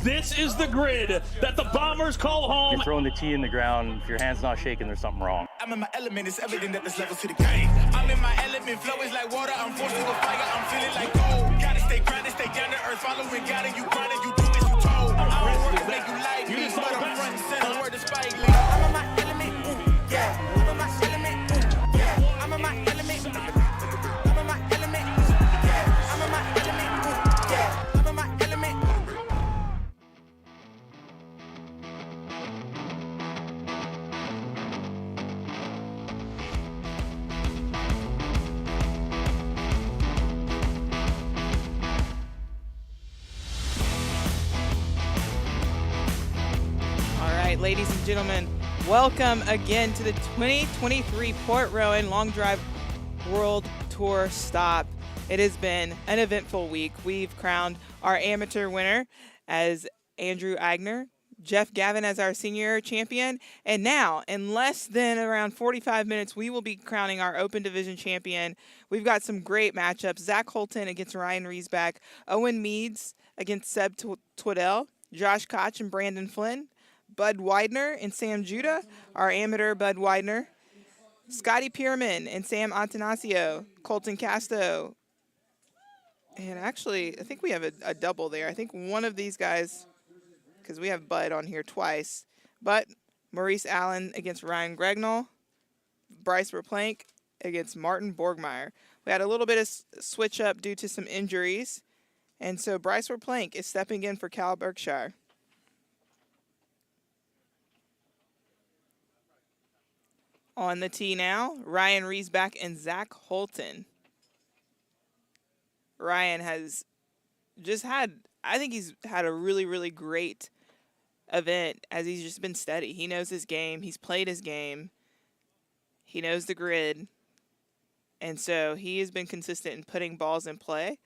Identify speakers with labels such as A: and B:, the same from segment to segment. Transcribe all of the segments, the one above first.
A: This is the grid that the Bombers call home.
B: You're throwing the tee in the ground. If your hand's not shaking, there's something wrong.
C: I'm in my element. It's evident that there's levels to the game. I'm in my element. Flow is like water. I'm forced to a fire. I'm feeling like gold. Gotta stay grounded, stay down to earth. Following God and you grinding, you do as you told. I don't work to make you like me, but I'm front and center. Word to Spike Lee. I'm in my element. Yeah. I'm in my element. Yeah. I'm in my element. I'm in my element. Yeah. I'm in my element. Yeah. I'm in my element.
D: Ladies and gentlemen, welcome again to the 2023 Port Rowan Long Drive World Tour Stop. It has been an eventful week. We've crowned our amateur winner as Andrew Weidner, Jeff Gavin as our senior champion, and now, in less than around 45 minutes, we will be crowning our Open Division champion. We've got some great matchups. Zach Holton against Ryan Reesbeck, Owen Meads against Seb Twaddell, Josh Koch and Brandon Flynn, Bud Weidner and Sam Judah, our amateur Bud Weidner, Scotty Pearman and Sam Attanasio, Colton Casto. And actually, I think we have a double there. I think one of these guys, because we have Bud on here twice, but Maurice Allen against Ryan Gragnell, Bryce Verplank against Martin Borgmeier. We had a little bit of switch up due to some injuries, and so Bryce Verplank is stepping in for Cal Berkshire. On the tee now, Ryan Reesbeck and Zach Holton. Ryan has just I think he's had a really, really great event as he's just been steady. He knows his game. He's played his game. He knows the grid. And so he has been consistent in putting balls in play,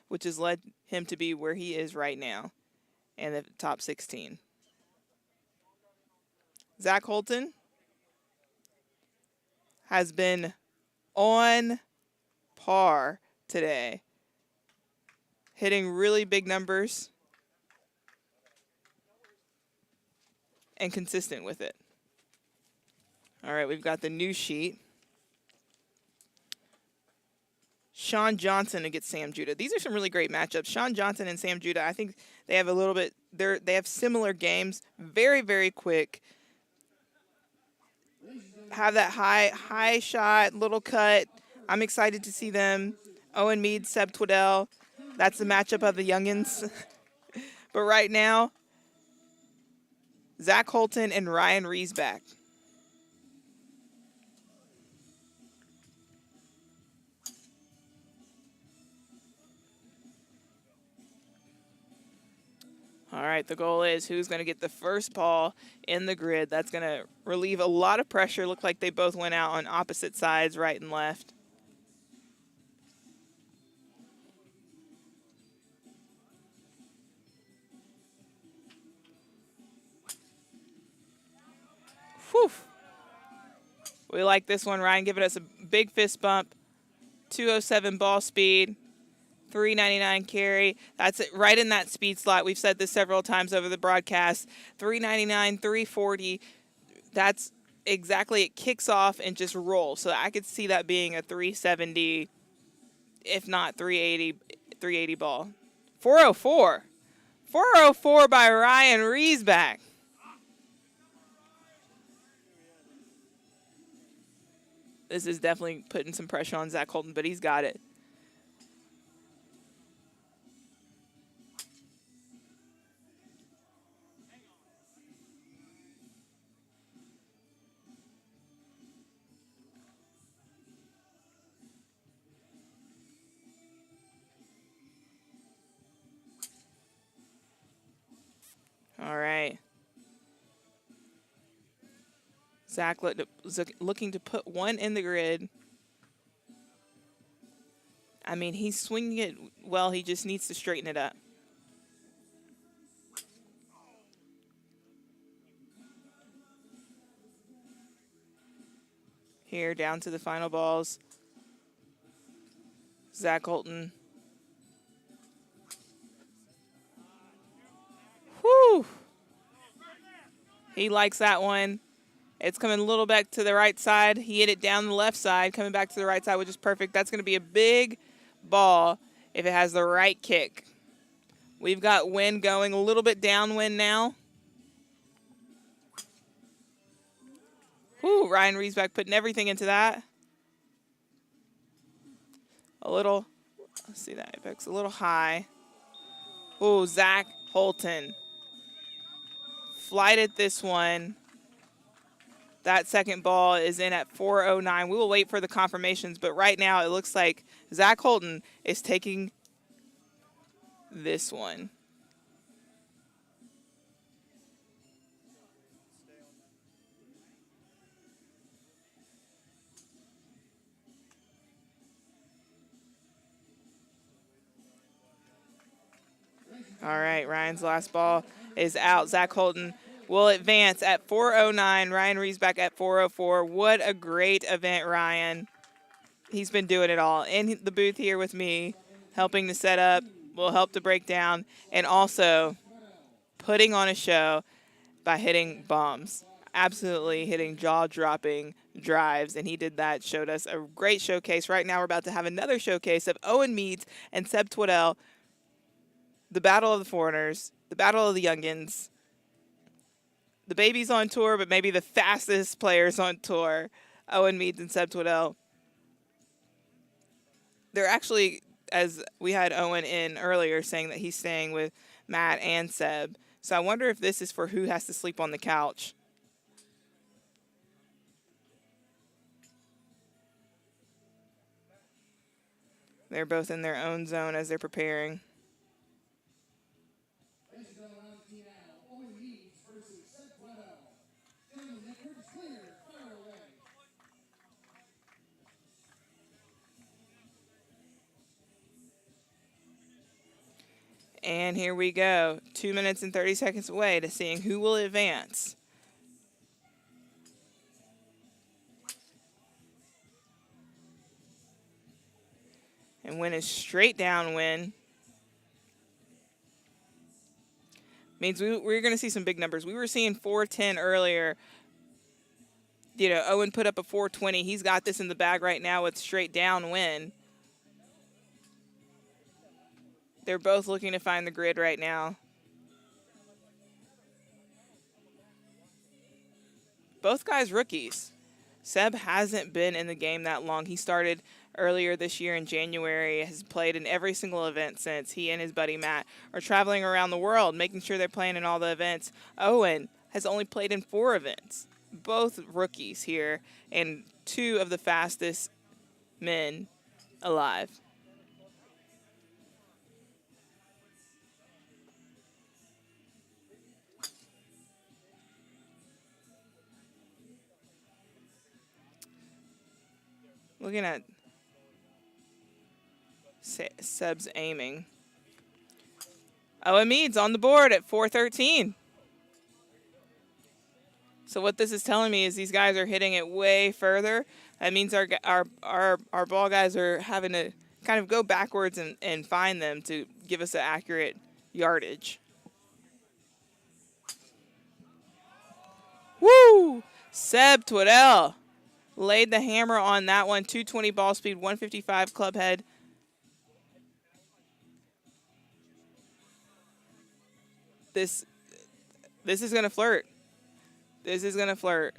D: which has led him to be where he is right now in the top 16. Zach Holton has been on par today, hitting really big numbers and consistent with it. All right, we've got the new sheet. Sean Johnson against Sam Judah. These are some really great matchups. Sean Johnson and Sam Judah, I think they have a little bit, they have similar games, very, very quick. Have that high shot, little cut. I'm excited to see them. Owen Meads, Seb Twaddell. That's the matchup of the youngins. But right now, Zach Holton and Ryan Reesbeck. All right, the goal is who's going to get the first ball in the grid. That's going to relieve a lot of pressure. Look like they both went out on opposite sides, right and left. Whew. We like this one. Ryan giving us a big fist bump. 207 ball speed. 399 carry. That's it, right in that speed slot. We've said this several times over the broadcast. 399, 340. That's exactly, it kicks off and just rolls. So I could see that being a 370, if not 380 ball. 404. 404 by Ryan Reesbeck. This is definitely putting some pressure on Zach Holton, but he's got it. All right. Zach looking to put one in the grid. I mean, he's swinging it well. He just needs to straighten it up. Here, down to the final balls. Zach Holton. Woo! Woo! He likes that one. It's coming a little back to the right side. He hit it down the left side, coming back to the right side, which is perfect. That's going to be a big ball if it has the right kick. We've got wind going a little bit downwind now. Whew, Ryan Reesbeck putting everything into that. A little, let's see that apex, a little high. Ooh, Zach Holton flighted this one. That second ball is in at 4:09. We will wait for the confirmations, but right now it looks like Zach Holton is taking this one. All right, Ryan's last ball is out. Zach Holton will advance at 4:09. Ryan Reesbeck at 4:04. What a great event, Ryan. He's been doing it all in the booth here with me, helping to set up, will help to break down, and also putting on a show by hitting bombs. Absolutely hitting jaw-dropping drives, and he did that, showed us a great showcase. Right now we're about to have another showcase of Owen Meads and Seb Twaddell, the battle of the foreigners, the battle of the youngins, the babies on tour, but maybe the fastest players on tour, Owen Meads and Seb Twaddell. They're actually, as we had Owen in earlier, saying that he's staying with Matt and Seb. So I wonder if this is for who has to sleep on the couch. They're both in their own zone as they're preparing. And here we go, 2 minutes and 30 seconds away to seeing who will advance. And Win is straight downwind. Means we're going to see some big numbers. We were seeing 410 earlier. You know, Owen put up a 420. He's got this in the bag right now with straight downwind. They're both looking to find the grid right now. Both guys rookies. Seb hasn't been in the game that long. He started earlier this year in January, has played in every single event since. He and his buddy Matt are traveling around the world, making sure they're playing in all the events. Owen has only played in 4 events. Both rookies here, and 2 of the fastest men alive. Looking at Seb's aiming. Owen Meads on the board at 413. So what this is telling me is these guys are hitting it way further. That means our ball guys are having to kind of go backwards and find them to give us an accurate yardage. Woo! Seb Twaddell laid the hammer on that one. 220 ball speed, 155 club head. This is going to flirt. This is going to flirt.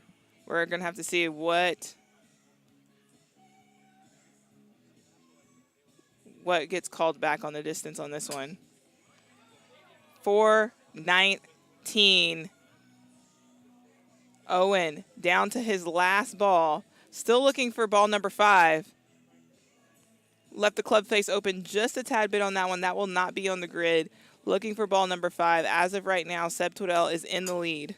D: We're going to have to see what gets called back on the distance on this one. 419. Owen down to his last ball. Still looking for ball number 5. Left the club face open just a tad bit on that one. That will not be on the grid. Looking for ball number 5. As of right now, Seb Twaddell is in the lead.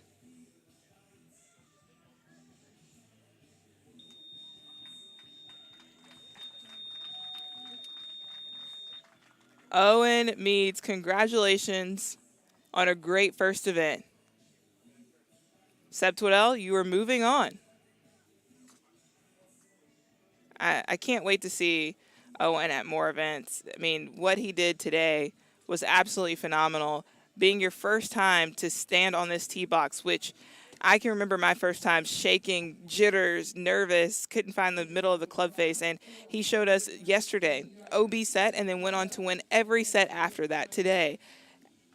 D: Owen Meads, congratulations on a great first event. Seb Twaddell, you are moving on. I can't wait to see Owen at more events. I mean, what he did today was absolutely phenomenal. being your first time to stand on this tee box, which I can remember my first time shaking, jitters, nervous, couldn't find the middle of the club face. And he showed us yesterday, OB set, and then went on to win every set after that today.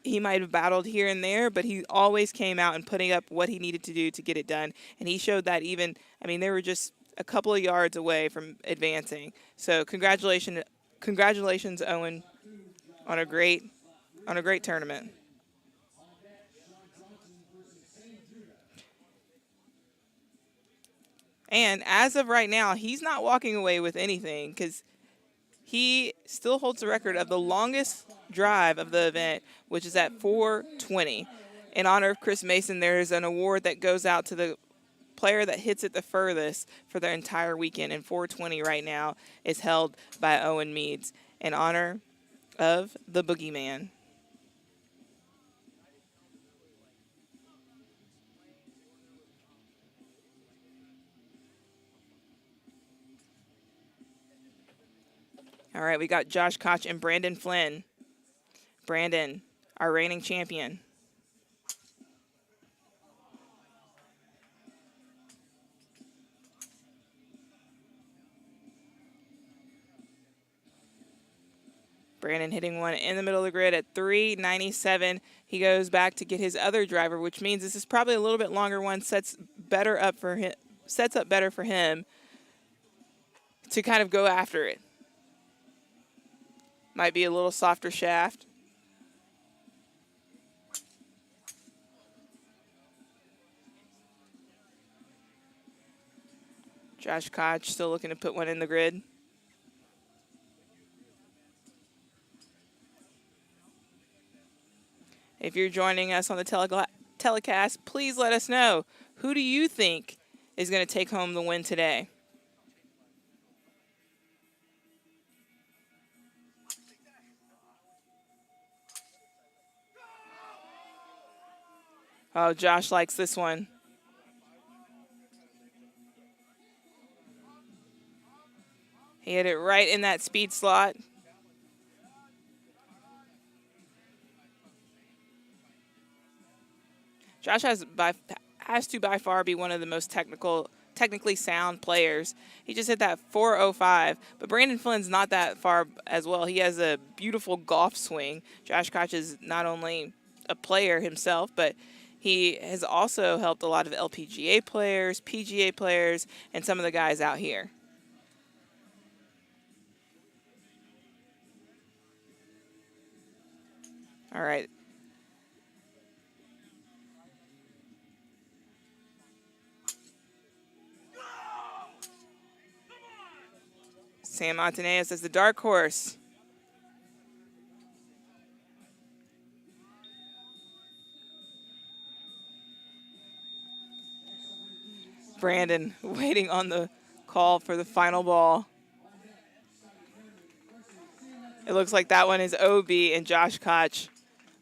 D: He might have battled here and there, but he always came out and putting up what he needed to do to get it done. And he showed that even, I mean, they were just a couple of yards away from advancing. So congratulations, Owen, on a great tournament. And as of right now, he's not walking away with anything because he still holds the record of the longest drive of the event, which is at 4:20. In honor of Chris Mason, there is an award that goes out to the player that hits it the furthest for their entire weekend, and 4:20 right now is held by Owen Meads in honor of the Boogeyman. All right, we got Josh Koch and Brandon Flynn. Brandon, our reigning champion. Brandon hitting one in the middle of the grid at 397. He goes back to get his other driver, which means this is probably a little bit longer one. Sets up better for him to kind of go after it. Might be a little softer shaft. Josh Koch still looking to put one in the grid. If you're joining us on the telecast, please let us know. Who do you think is going to take home the win today? Oh, Josh likes this one. He hit it right in that speed slot. Josh has to by far be one of the most technically sound players. He just hit that 405, but Brandon Flynn's not that far as well. He has a beautiful golf swing. Josh Koch is not only a player himself, but he has also helped a lot of LPGA players, PGA players, and some of the guys out here. All right. Sam Attanasio as the dark horse. Brandon waiting on the call for the final ball. It looks like that one is OB, and Josh Koch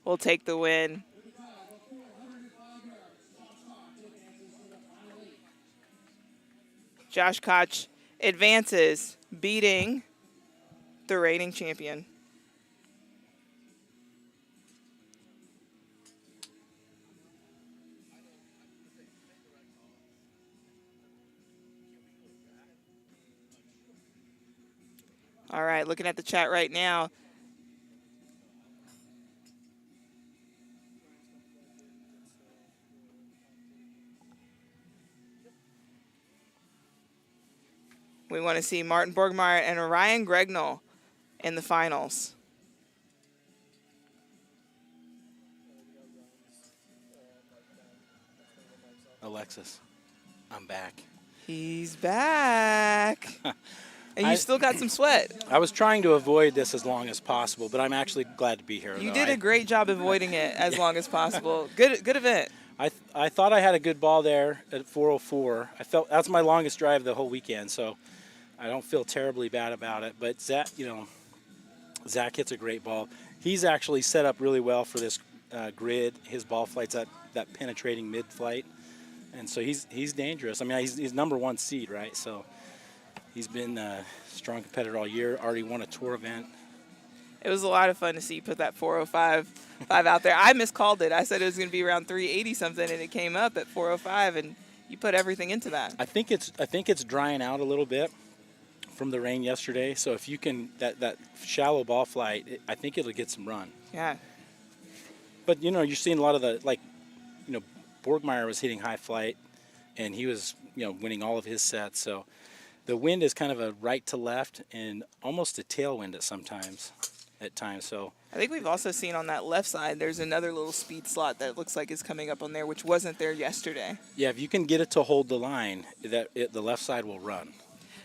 D: will take the win. Josh Koch advances, beating the reigning champion. All right, looking at the chat right now. We want to see Martin Borgmeier and Ryan Gragnell in the finals.
E: Alexis, I'm back.
D: He's back. And you still got some sweat.
E: I was trying to avoid this as long as possible, but I'm actually glad to be here.
D: You did a great job avoiding it as long as possible. Good event.
E: I thought I had a good ball there at 404. I felt that's my longest drive the whole weekend, so I don't feel terribly bad about it. But Zach hits a great ball. He's actually set up really well for this grid. His ball flight's that penetrating mid flight, and so he's dangerous. I mean, he's number one seed, right? So he's been a strong competitor all year. Already won a tour event.
D: It was a lot of fun to see you put that 405 out there. I miscalled it. I said it was going to be around 380 something, and it came up at 405, and you put everything into that.
E: I think it's drying out a little bit from the rain yesterday. So if you can that shallow ball flight, I think it'll get some run.
D: Yeah.
E: But you're seeing a lot of the Borgmeier was hitting high flight, and he was winning all of his sets. So the wind is kind of a right to left and almost a tailwind at times. So
D: I think we've also seen on that left side, there's another little speed slot that looks like is coming up on there, which wasn't there yesterday.
E: Yeah, if you can get it to hold the line, the left side will run.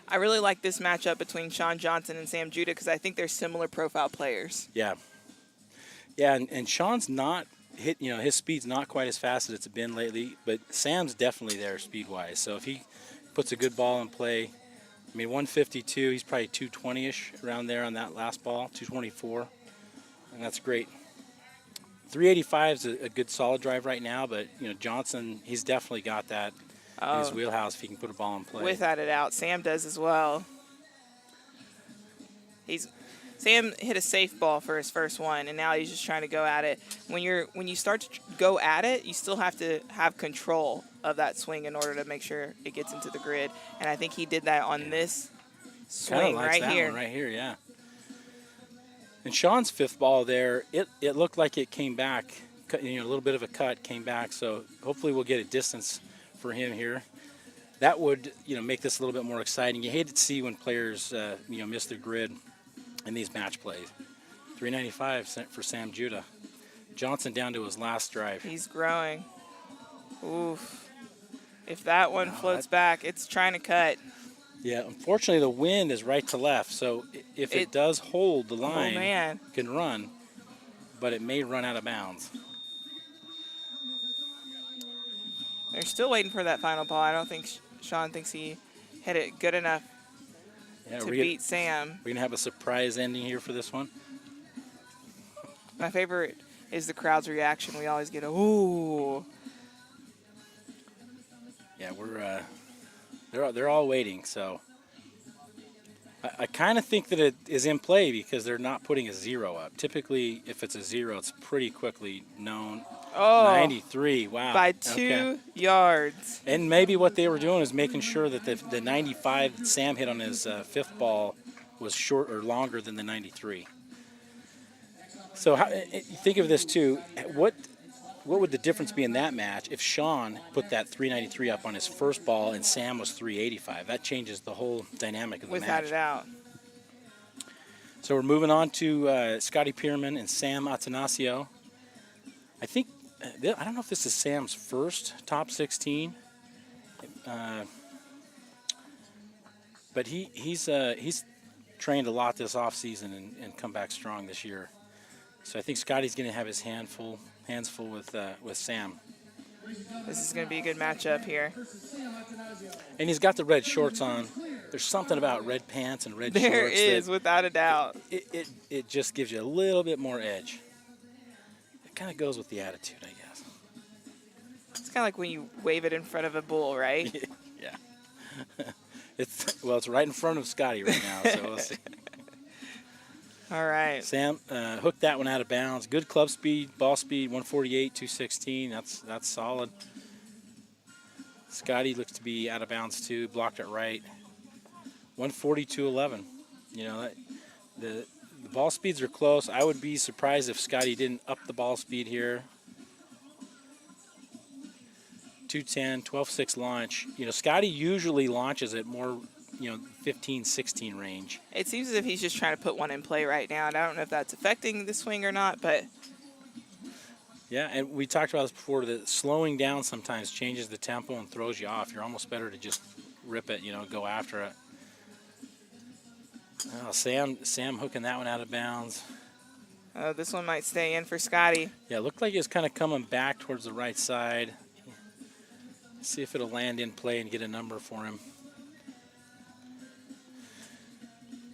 D: I really like this matchup between Sean Johnson and Sam Judah because I think they're similar profile players.
E: Yeah. Yeah, and Sean's not his speed's not quite as fast as it's been lately, but Sam's definitely there speed-wise. So if he puts a good ball in play, 152, he's probably 220-ish around there on that last ball, 224, and that's great. 385 is a good solid drive right now, but Johnson, he's definitely got that in his wheelhouse if he can put a ball in play.
D: Without a doubt, Sam does as well. Sam hit a safe ball for his first one, and now he's just trying to go at it. When you start to go at it, you still have to have control of that swing in order to make sure it gets into the grid. And I think he did that on this swing right here.
E: Right here, yeah. And Sean's fifth ball there, it looked like it came back, a little bit of a cut came back. So hopefully we'll get a distance for him here. That would make this a little bit more exciting. You hate to see when players miss their grid in these match plays. 395 for Sam Judah. Johnson down to his last drive.
D: He's growing. Oof. If that one floats back, it's trying to cut.
E: Yeah, unfortunately the wind is right to left, so if it does hold the line, it can run, but it may run out of bounds.
D: They're still waiting for that final ball. I don't think Sean thinks he hit it good enough to beat Sam.
E: We're going to have a surprise ending here for this one.
D: My favorite is the crowd's reaction. We always get a ooh.
E: Yeah, they're all waiting. So I kind of think that it is in play because they're not putting a 0 up. Typically, if it's a 0, it's pretty quickly known.
D: Oh,
E: 93, wow.
D: By 2 yards.
E: And maybe what they were doing is making sure that the 95 that Sam hit on his fifth ball was short or longer than the 93. So think of this too. What would the difference be in that match if Sean put that 393 up on his first ball and Sam was 385? That changes the whole dynamic of the match.
D: Without a doubt.
E: So we're moving on to Scotty Pearman and Sam Attanasio. I don't know if this is Sam's first top 16, but he's trained a lot this offseason and come back strong this year. So I think Scotty's going to have his hands full with Sam.
D: This is going to be a good matchup here.
E: And he's got the red shorts on. There's something about red pants and red shorts.
D: There is, without a doubt.
E: It just gives you a little bit more edge. It kind of goes with the attitude, I guess.
D: It's kind of like when you wave it in front of a bull, right?
E: Yeah. It's right in front of Scotty right now, so we'll see.
D: All right.
E: Sam hooked that one out of bounds. Good club speed, ball speed, 148, 216. That's solid. Scotty looks to be out of bounds too. Blocked it right. 142.11. The ball speeds are close. I would be surprised if Scotty didn't up the ball speed here. 210, 12.6 launch. Scotty usually launches at more, 15, 16 range.
D: It seems as if he's just trying to put one in play right now, and I don't know if that's affecting the swing or not, but...
E: Yeah, and we talked about this before, that slowing down sometimes changes the tempo and throws you off. You're almost better to just rip it, go after it. Oh, Sam hooking that one out of bounds.
D: Oh, this one might stay in for Scotty.
E: Yeah, it looked like it was kind of coming back towards the right side. See if it'll land in play and get a number for him.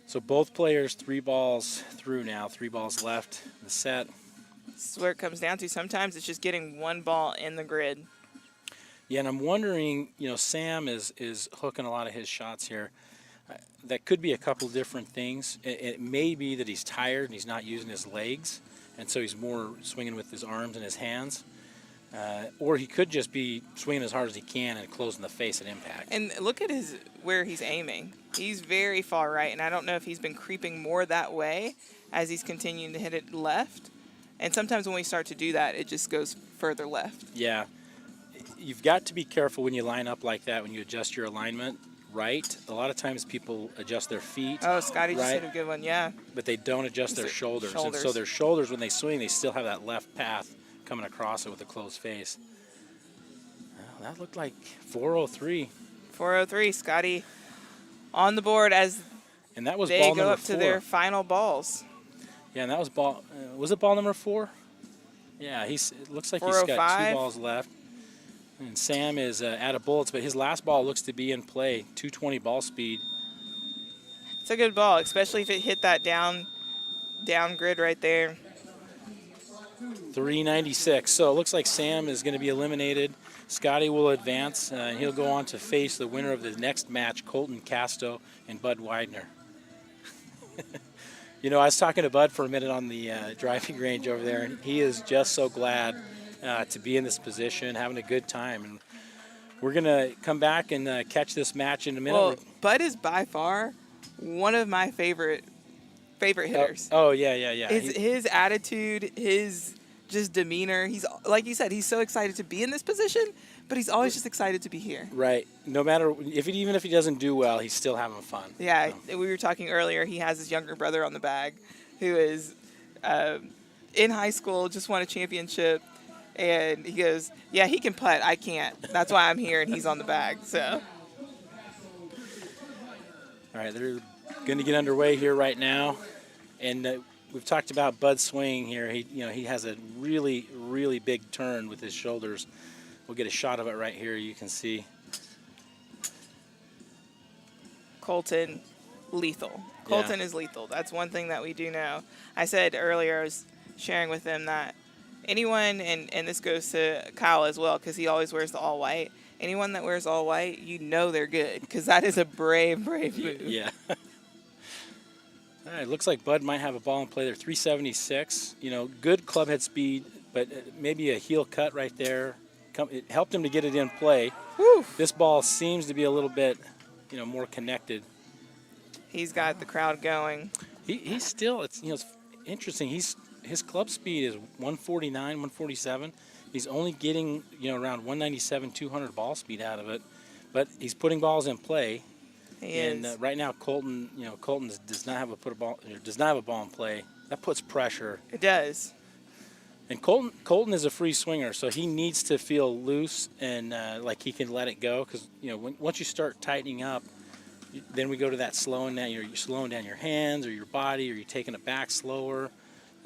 E: So both players 3 balls through now, 3 balls left in the set.
D: This is where it comes down to. Sometimes it's just getting 1 ball in the grid.
E: Yeah, and I'm wondering, Sam is hooking a lot of his shots here. That could be a couple different things. It may be that he's tired and he's not using his legs, and so he's more swinging with his arms and his hands. Or he could just be swinging as hard as he can and closing the face at impact.
D: And look at where he's aiming. He's very far right, and I don't know if he's been creeping more that way as he's continuing to hit it left. And sometimes when we start to do that, it just goes further left.
E: Yeah. You've got to be careful when you line up like that, when you adjust your alignment right. A lot of times people adjust their feet.
D: Oh, Scotty just
E: right,
D: hit a good one, yeah.
E: but they don't adjust their shoulders. And so their shoulders, when they swing, they still have that left path coming across it with a closed face. Well, that looked like 403.
D: 403, Scotty on the board as
E: and that was
D: they
E: ball
D: go
E: number
D: up
E: 4.
D: to their final balls.
E: Yeah, and that was ball. Was it ball number 4? Yeah, it looks like he's got 2 balls left. And Sam is out of bullets, but his last ball looks to be in play. 220 ball speed.
D: It's a good ball, especially if it hit that down grid right there.
E: 396. So it looks like Sam is going to be eliminated. Scotty will advance, and he'll go on to face the winner of the next match, Holton, Casto, and Bud Weidner. You know, I was talking to Bud for a minute on the driving range over there, and he is just so glad to be in this position, having a good time. And we're going to come back and catch this match in a minute.
D: Well, Bud is by far one of my favorite hitters.
E: Oh, yeah.
D: His attitude, his just demeanor. He's, like you said, he's so excited to be in this position, but he's always just excited to be here.
E: Right. No matter, even if he doesn't do well, he's still having fun.
D: Yeah, we were talking earlier, he has his younger brother on the bag who is in high school, just won a championship. And he goes, yeah, he can putt. I can't. That's why I'm here, and he's on the bag. So,
E: all right, they're going to get underway here right now, and we've talked about Bud's swing here. He has a really, really big turn with his shoulders. We'll get a shot of it right here. You can see
D: Colton, lethal. Colton is lethal. That's one thing that we do know. I said earlier, I was sharing with them that anyone, and this goes to Kyle as well, because he always wears the all white. Anyone that wears all white, you know they're good, because that is a brave move.
E: Yeah. All right, looks like Bud might have a ball in play there. 376. You know, good club head speed, but maybe a heel cut right there. It helped him to get it in play.
D: Whew.
E: This ball seems to be a little bit, more connected.
D: He's got the crowd going.
E: He's still, it's interesting. His club speed is 149, 147. He's only getting, around 197, 200 ball speed out of it, but he's putting balls in play. And right now, Colton does not have a ball in play. That puts pressure.
D: It does.
E: And Colton is a free swinger, so he needs to feel loose and like he can let it go. Because once you start tightening up, then we go to that slowing down. You're slowing down your hands or your body, or you're taking it back slower.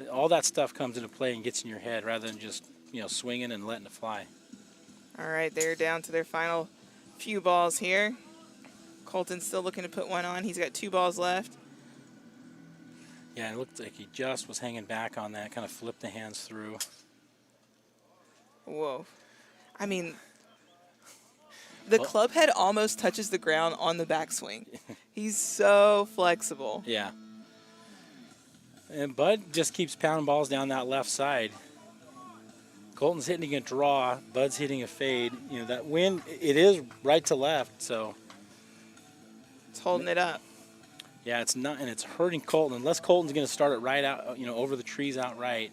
E: All that stuff comes into play and gets in your head rather than just swinging and letting it fly.
D: All right, they're down to their final few balls here. Colton's still looking to put one on. He's got 2 balls left.
E: Yeah, it looked like he just was hanging back on that, kind of flipped the hands through.
D: Whoa. I mean, the club head almost touches the ground on the backswing. He's so flexible.
E: Yeah. And Bud just keeps pounding balls down that left side. Colton's hitting a draw. Bud's hitting a fade. That wind, it is right to left, so.
D: It's holding it up.
E: Yeah, it's not, and it's hurting Colton. Unless Colton's going to start it right out, over the trees outright,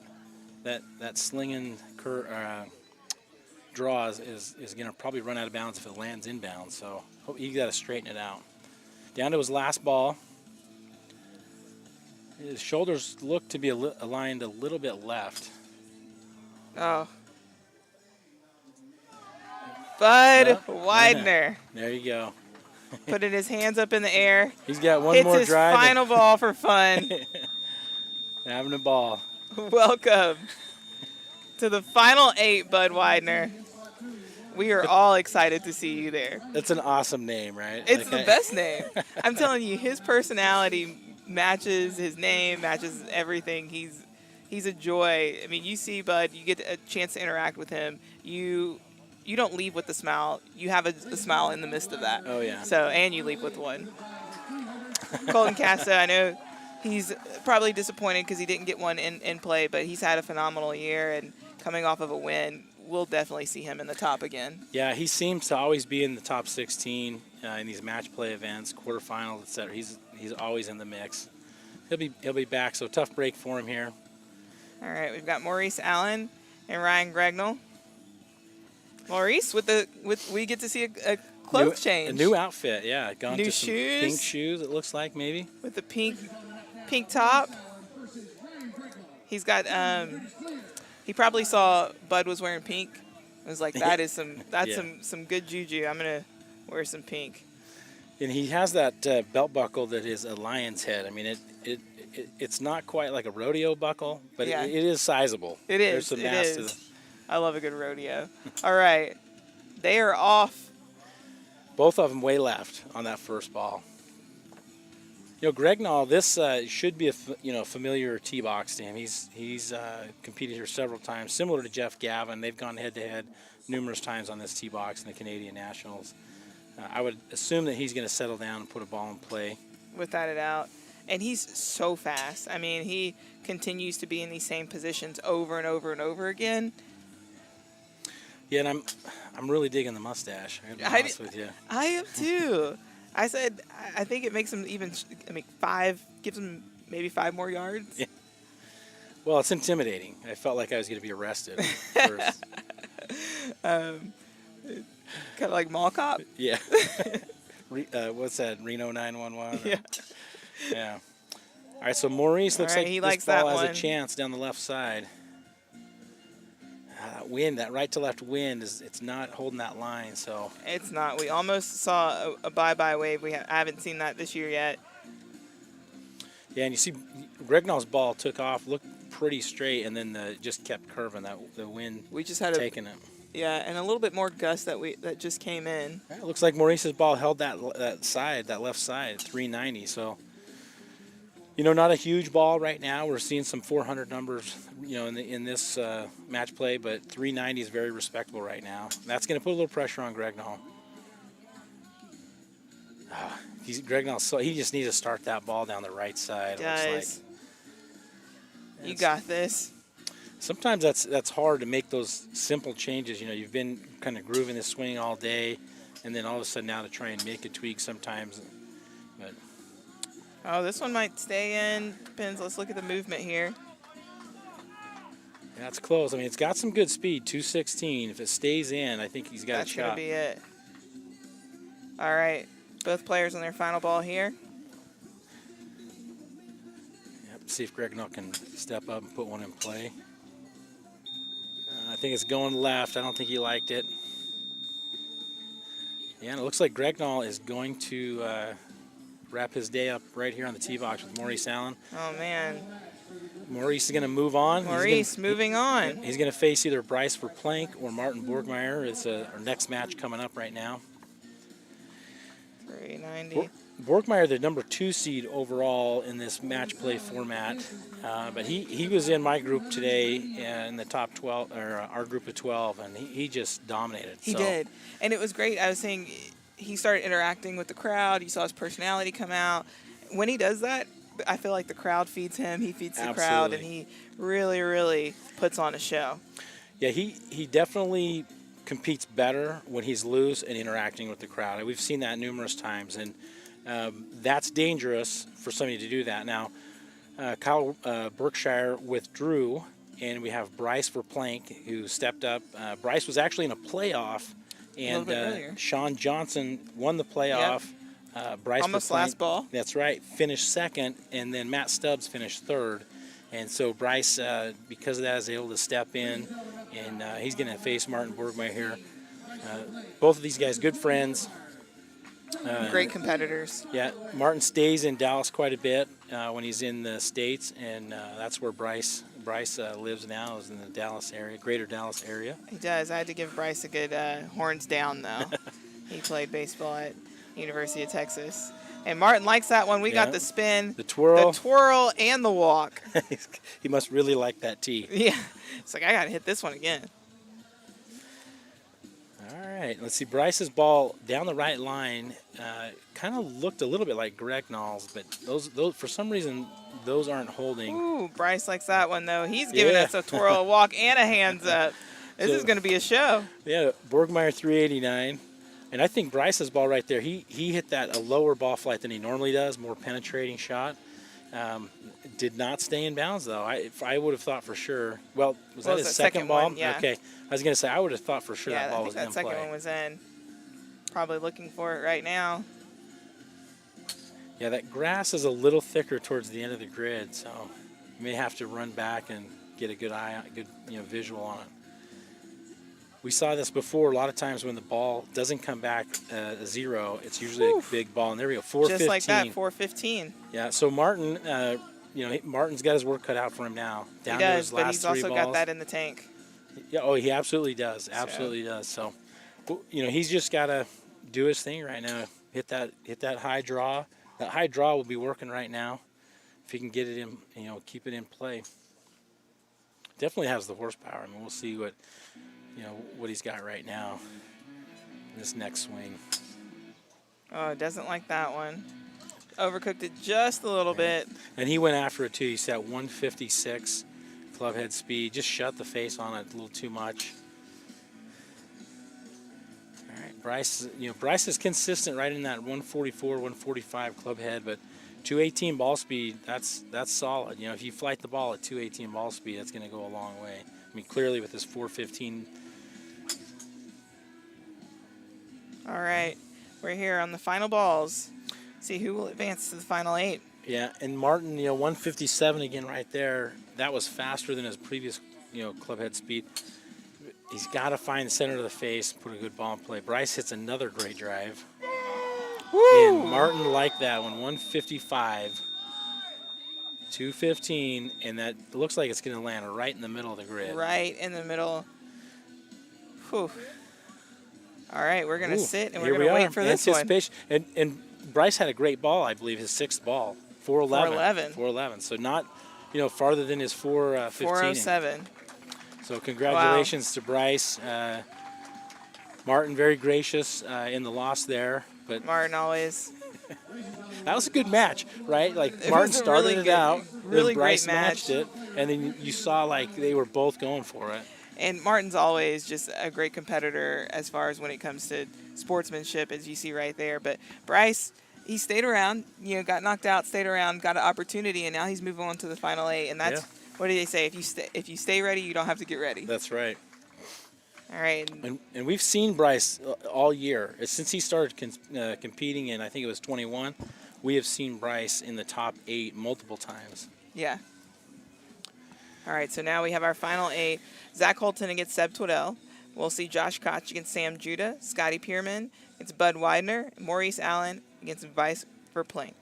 E: that slinging draw is going to probably run out of bounds if it lands inbounds. So you got to straighten it out. Down to his last ball. His shoulders look to be aligned a little bit left.
D: Oh. Bud Weidner.
E: There you go.
D: Putting his hands up in the air.
E: He's got one more drive.
D: Hits his final ball for fun.
E: Having a ball.
D: Welcome to the final 8, Bud Weidner. We are all excited to see you there.
E: That's an awesome name, right?
D: It's the best name. I'm telling you, his personality matches his name, matches everything. He's a joy. I mean, you see Bud, you get a chance to interact with him. You don't leave with a smile. You have a smile in the midst of that.
E: Oh, yeah.
D: So, and you leave with one. Colton Casto. I know he's probably disappointed because he didn't get one in play, but he's had a phenomenal year, and coming off of a win, we'll definitely see him in the top again.
E: Yeah, he seems to always be in the top 16 in these match play events, quarterfinals, etc. He's always in the mix. He'll be back, so tough break for him here.
D: All right, we've got Maurice Allen and Ryan Gragnell. Maurice we get to see a clothes change.
E: A new outfit, yeah. Gone
D: new
E: to some
D: shoes.
E: pink shoes, it looks like, maybe.
D: With the pink top. He's got he probably saw Bud was wearing pink. It was like, that's some good juju. I'm gonna wear some pink.
E: And he has that belt buckle that is a lion's head. I mean, it's not quite like a rodeo buckle, but
D: yeah.
E: it is sizable.
D: It is.
E: There's some
D: it
E: mass
D: is.
E: to the...
D: I love a good rodeo. All right, they are off.
E: Both of them way left on that first ball. You know, Gragnell, this should be a familiar tee box to him. He's competed here several times, similar to Jeff Gavin. They've gone head-to-head numerous times on this tee box in the Canadian Nationals. I would assume that he's going to settle down and put a ball in play. Without
D: a doubt. And he's so fast. I mean, he continues to be in these same positions over and over and over again.
E: Yeah, and I'm really digging the mustache. I gotta be honest with you.
D: I am too. I said I think it makes him even. I mean, gives him maybe 5 more yards.
E: Yeah. Well, it's intimidating. I felt like I was going to be arrested first.
D: Kind of like Mall Cop.
E: Yeah. What's that? Reno 911.
D: Yeah.
E: Yeah. All right. So Maurice looks like
D: he
E: this
D: likes
E: ball
D: that
E: has
D: one.
E: a chance down the left side. That wind, that right to left wind, it's not holding that line. So
D: it's not. We almost saw a bye-bye wave. I haven't seen that this year yet.
E: Yeah, and you see Gragnell's ball took off, looked pretty straight, and then just kept curving. The wind
D: we just had
E: taking it.
D: Yeah, and a little bit more gust that just came in.
E: Yeah, it looks like Maurice's ball held that left side, 390. So, you know, not a huge ball right now. We're seeing some 400 numbers, you know, in this match play, but 390 is very respectable right now. That's going to put a little pressure on Gragnell. Gragnell, so he just needs to start that ball down the right side.
D: Guys, you got this.
E: Sometimes that's hard to make those simple changes. You know, you've been kind of grooving this swing all day, and then all of a sudden now to try and make a tweak sometimes. But
D: oh, this one might stay in. Depends. Let's look at the movement here.
E: Yeah, it's close. I mean, it's got some good speed, 216. If it stays in, I think he's got a shot.
D: That's going to be it. All right. Both players on their final ball here.
E: Yep, see if Gragnell can step up and put one in play. I think it's going left. I don't think he liked it. Yeah, and it looks like Gragnell is going to wrap his day up right here on the tee box with Maurice Allen.
D: Oh, man.
E: Maurice is going to move on.
D: Maurice moving on.
E: He's going to face either Bryce Verplank or Martin Borgmeier. It's our next match coming up right now.
D: 390.
E: Borgmeier, the number 2 seed overall in this match play format, but he was in my group today in the top 12, or our group of 12, and he just dominated.
D: He did, and it was great. I was saying he started interacting with the crowd. You saw his personality come out. When he does that, I feel like the crowd feeds him. He feeds the crowd, and he really, really puts on a show.
E: Yeah, he definitely competes better when he's loose and interacting with the crowd. We've seen that numerous times, and that's dangerous for somebody to do that. Now, Kyle Berkshire withdrew, and we have Bryce Verplank, who stepped up. Bryce was actually in a playoff, and Sean Johnson won the playoff.
D: Yep.
E: Bryce
D: almost
E: Verplank,
D: last ball.
E: That's right, finished second, and then Matt Stubbs finished third. And so Bryce, because of that, is able to step in, and he's going to face Martin Borgmeier here. Both of these guys, good friends.
D: Great competitors.
E: Yeah, Martin stays in Dallas quite a bit when he's in the States, and that's where Bryce lives now, is in the Dallas area, greater Dallas area.
D: He does. I had to give Bryce a good horns down, though. He played baseball at University of Texas. And Martin likes that one. We got the spin,
E: the twirl,
D: and the walk.
E: He must really like that tee.
D: Yeah. It's like, I got to hit this one again.
E: All right, let's see. Bryce's ball down the right line kind of looked a little bit like Gragnell's, but those for some reason those aren't holding.
D: Ooh, Bryce likes that one though. He's giving
E: Yeah.
D: us a twirl, a walk, and a hands up. This is going to be a show.
E: Yeah, Borgmeier 389, and I think Bryce's ball right there. He hit that a lower ball flight than he normally does, more penetrating shot. Did not stay in bounds though. I would have thought for sure. Well, was that his second ball?
D: one, yeah.
E: Okay, I was gonna say I would have thought for sure
D: Yeah,
E: that ball
D: I
E: was
D: think
E: in
D: that second
E: play.
D: one was in. Probably looking for it right now.
E: Yeah, that grass is a little thicker towards the end of the grid, so you may have to run back and get a good visual on it. We saw this before. A lot of times when the ball doesn't come back zero, it's usually a big ball. And there we go, 415.
D: Just like that, 415.
E: Yeah. So Martin, Martin's got his work cut out for him now. Down
D: He
E: to
D: does,
E: his
D: but
E: last
D: he's
E: three
D: also
E: balls.
D: got that in the tank.
E: Yeah. Oh, he absolutely does. Absolutely does. So, he's just got to do his thing right now. Hit that high draw. That high draw will be working right now. If he can get it in, keep it in play. Definitely has the horsepower. I mean, we'll see what he's got right now in this next swing.
D: Oh, doesn't like that one. Overcooked it just a little bit.
E: And he went after it too. He set 156 club head speed. Just shut the face on it a little too much. All right, Bryce is consistent right in that 144, 145 club head, but 218 ball speed, that's solid. If you flight the ball at 218 ball speed, that's going to go a long way. I mean, clearly with this 415.
D: All right, we're here on the final balls. See who will advance to the final 8.
E: Yeah, and Martin, 157 again right there. That was faster than his previous, club head speed. He's got to find the center of the face, put a good ball in play. Bryce hits another great drive.
D: Woo!
E: And Martin liked that one, 155, 215, and that looks like it's going to land right in the middle of the grid.
D: Right in the middle. Whew. All right, we're going to sit and we're
E: Here
D: going to wait for this one.
E: Anticipation. And Bryce had a great ball, I believe, his 6th ball, 411.
D: 411.
E: So not, farther than his 415.
D: 407.
E: So congratulations to Bryce. Martin, very gracious in the loss there. But
D: Martin always.
E: That was a good match, right? Like
D: It
E: Martin
D: was a
E: started
D: really
E: it
D: good-
E: out,
D: really
E: then Bryce
D: great match.
E: matched it, and then you saw like they were both going for it.
D: And Martin's always just a great competitor as far as when it comes to sportsmanship, as you see right there. But Bryce, he stayed around, got knocked out, stayed around, got an opportunity, and now he's moving on to the final 8. And that's what do they say? If you stay ready, you don't have to get ready.
E: That's right.
D: All right.
E: And we've seen Bryce all year. Since he started competing in, I think it was 21, we have seen Bryce in the top 8 multiple times.
D: Yeah. All right, so now we have our final 8. Zach Holton against Seb Twaddell. We'll see Josh Koch against Sam Judah, Scotty Pearman against Bud Weidner, Maurice Allen against Vice Verplank.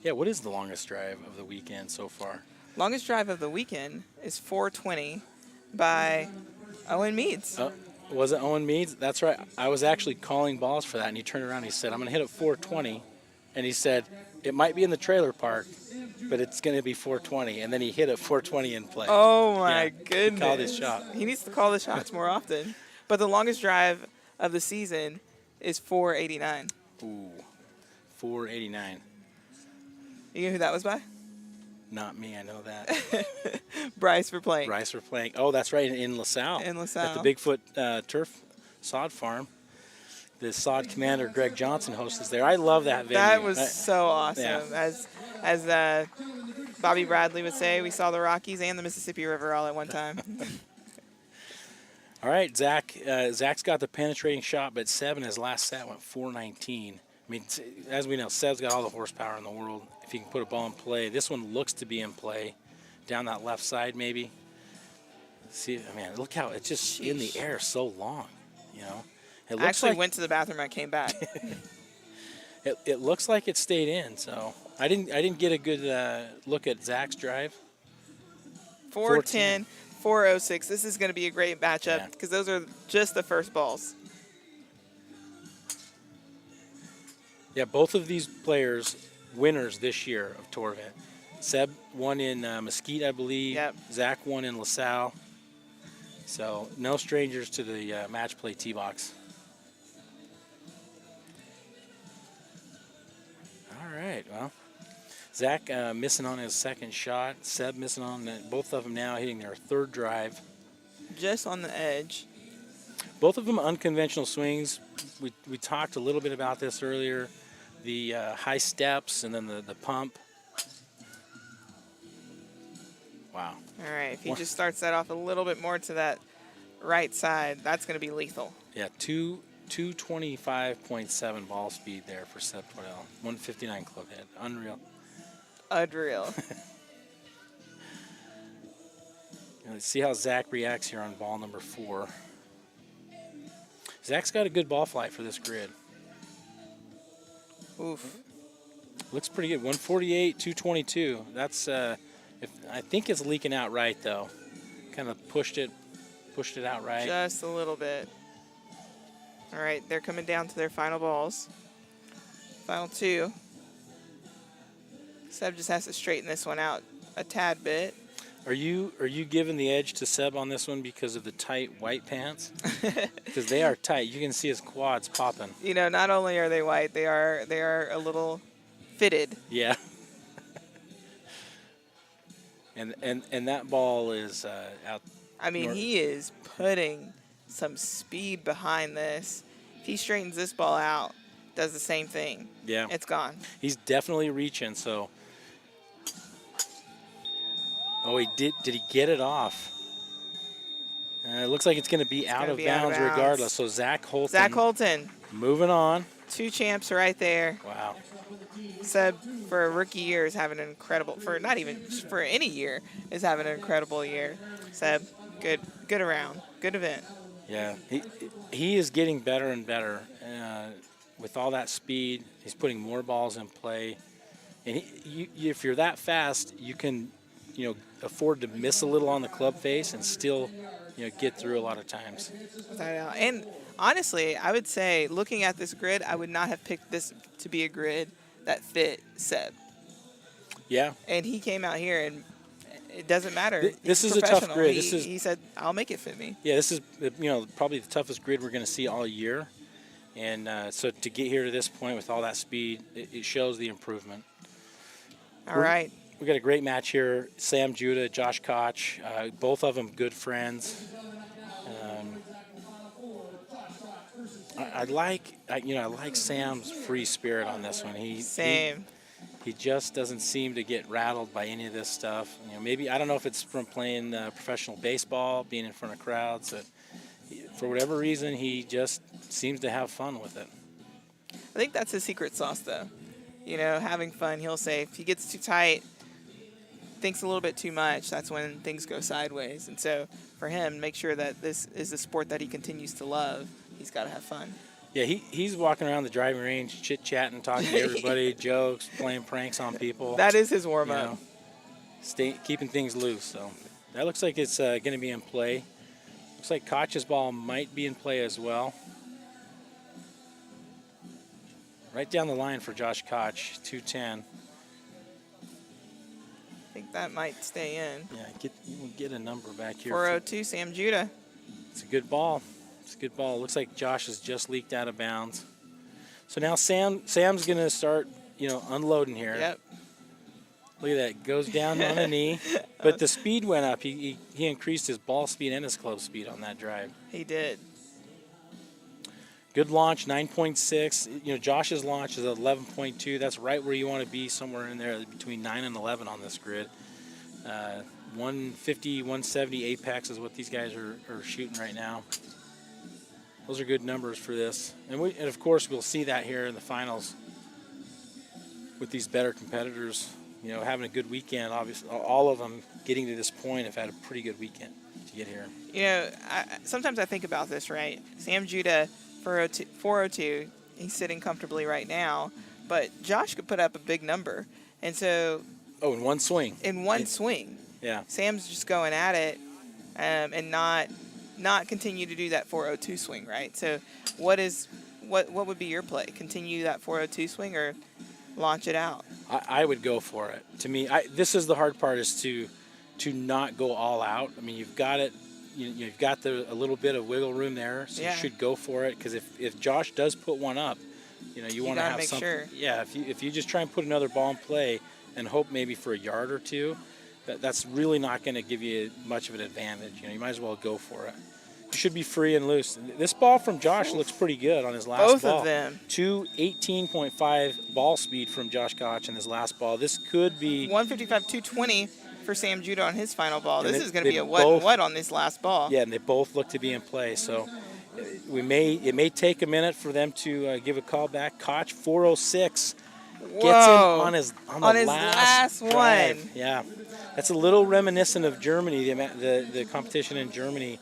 E: Yeah, what is the longest drive of the weekend so far?
D: Longest drive of the weekend is 420 by Owen Meads.
E: Was it Owen Meads? That's right. I was actually calling balls for that, and he turned around and he said, I'm going to hit it 420. And he said, it might be in the trailer park, but it's going to be 420. And then he hit it 420 in play.
D: Oh, my goodness.
E: He called his shot.
D: He needs to call the shots more often. But the longest drive of the season is 489.
E: Ooh, 489.
D: You know who that was by?
E: Not me, I know that.
D: Bryce Verplank.
E: Bryce Verplank. Oh, that's right, in LaSalle.
D: In LaSalle.
E: At the Bigfoot Turf Sod Farm. The sod commander, Greg Johnson, hosts us there. I love that venue.
D: That was so awesome.
E: Yeah.
D: As Bobby Bradley would say, we saw the Rockies and the Mississippi River all at one time.
E: All right, Zach's got the penetrating shot, but Seb in his last set went 419. I mean, as we know, Seb's got all the horsepower in the world. If he can put a ball in play, this one looks to be in play, down that left side maybe. See, I mean, look how it's just in the air so long, It looks
D: I actually
E: like,
D: went to the bathroom. I came back.
E: it looks like it stayed in. So I didn't get a good look at Zach's drive.
D: 410, 406. This is going to be a great matchup because those are just the first balls.
E: Yeah, both of these players winners this year of Torvent. Seb won in Mesquite, I believe.
D: Yep.
E: Zach won in LaSalle. So no strangers to the match play tee box. All right, well, Zach missing on his second shot. Seb missing on both of them now, hitting their third drive.
D: Just on the edge.
E: Both of them unconventional swings. We talked a little bit about this earlier. The high steps and then the pump. Wow.
D: All right, if he just starts that off a little bit more to that right side, that's going to be lethal.
E: Yeah, 225.7 ball speed there for Seb Twaddell. 159 club head. Unreal.
D: Unreal.
E: Let's see how Zach reacts here on ball number 4. Zach's got a good ball flight for this grid.
D: Oof.
E: Looks pretty good. 148, 222. That's I think it's leaking out right though. Kind of pushed it out right.
D: Just a little bit. All right, they're coming down to their final balls. Final 2. Seb just has to straighten this one out a tad bit.
E: Are you giving the edge to Seb on this one because of the tight white pants? Because they are tight. You can see his quads popping.
D: You know, not only are they white, they are a little fitted.
E: Yeah. and that ball is out.
D: I mean, he is putting some speed behind this. If he straightens this ball out, does the same thing.
E: Yeah.
D: It's gone.
E: He's definitely reaching, so. Oh, he did. Did he get it off? It looks like it's going to be out of bounds regardless. So Zach Holton.
D: Zach Holton.
E: Moving on.
D: 2 champs right there.
E: Wow.
D: Seb, for a rookie year, is having an incredible, for not even for any year, is having an incredible year. Seb, good around, good event.
E: Yeah, he is getting better and better with all that speed. He's putting more balls in play, and if you're that fast, you can, afford to miss a little on the club face and still, get through a lot of times.
D: And honestly, I would say, looking at this grid, I would not have picked this to be a grid that fit Seb.
E: Yeah.
D: And he came out here, and it doesn't matter.
E: This is a tough grid.
D: He said, "I'll make it fit me."
E: Yeah, this is probably the toughest grid we're going to see all year, and so to get here to this point with all that speed, it shows the improvement.
D: All right.
E: We got a great match here. Sam Judah, Josh Koch, both of them good friends. I like Sam's free spirit on this one.
D: Same.
E: He just doesn't seem to get rattled by any of this stuff. Maybe I don't know if it's from playing professional baseball, being in front of crowds. For whatever reason, he just seems to have fun with it.
D: I think that's his secret sauce, though. Having fun. He'll say if he gets too tight, thinks a little bit too much, that's when things go sideways. And so for him, make sure that this is a sport that he continues to love. He's got to have fun.
E: Yeah, he's walking around the driving range, chit-chatting, talking to everybody, jokes, playing pranks on people.
D: That is his warm-up.
E: Keeping things loose. So that looks like it's going to be in play. Looks like Koch's ball might be in play as well. Right down the line for Josh Koch, 210.
D: I think that might stay in.
E: Yeah, we'll get a number back here.
D: 402, Sam Judah.
E: It's a good ball. It's a good ball. It looks like Josh has just leaked out of bounds. So now Sam's going to start, unloading here.
D: Yep.
E: Look at that. Goes down on a knee. But the speed went up. He increased his ball speed and his club speed on that drive.
D: He did.
E: Good launch, 9.6. Josh's launch is 11.2. That's right where you want to be, somewhere in there between 9 and 11 on this grid. 150, 170 apex is what these guys are shooting right now. Those are good numbers for this. And of course, we'll see that here in the finals with these better competitors, having a good weekend. Obviously, all of them getting to this point have had a pretty good weekend to get here.
D: Sometimes I think about this, right? Sam Judah, 402, he's sitting comfortably right now, but Josh could put up a big number. And so...
E: Oh, in one swing.
D: In one swing.
E: Yeah.
D: Sam's just going at it and not continue to do that 402 swing, right? So what would be your play? Continue that 402 swing, or launch it out.
E: I would go for it. To me, this is the hard part, is to not go all out. I mean, you've got it. You've got a little bit of wiggle room there, so you should go for it. Because if Josh does put one up, you want to have something. Sure. Yeah, if you just try and put another ball in play and hope maybe for a yard or two, that's really not going to give you much of an advantage. You might as well go for it. You should be free and loose. This ball from Josh looks pretty good on his last ball.
D: Both of them.
E: 18.5 ball speed from Josh Koch in his last ball. This could be
D: 155, 220 for Sam Judah on his final ball. This is going to be a what on this last ball.
E: Yeah, and they both look to be in play. So it may take a minute for them to give a call back. Koch 406 gets him on his last drive.
D: one.
E: Yeah, that's a little reminiscent of Germany. The competition in Germany.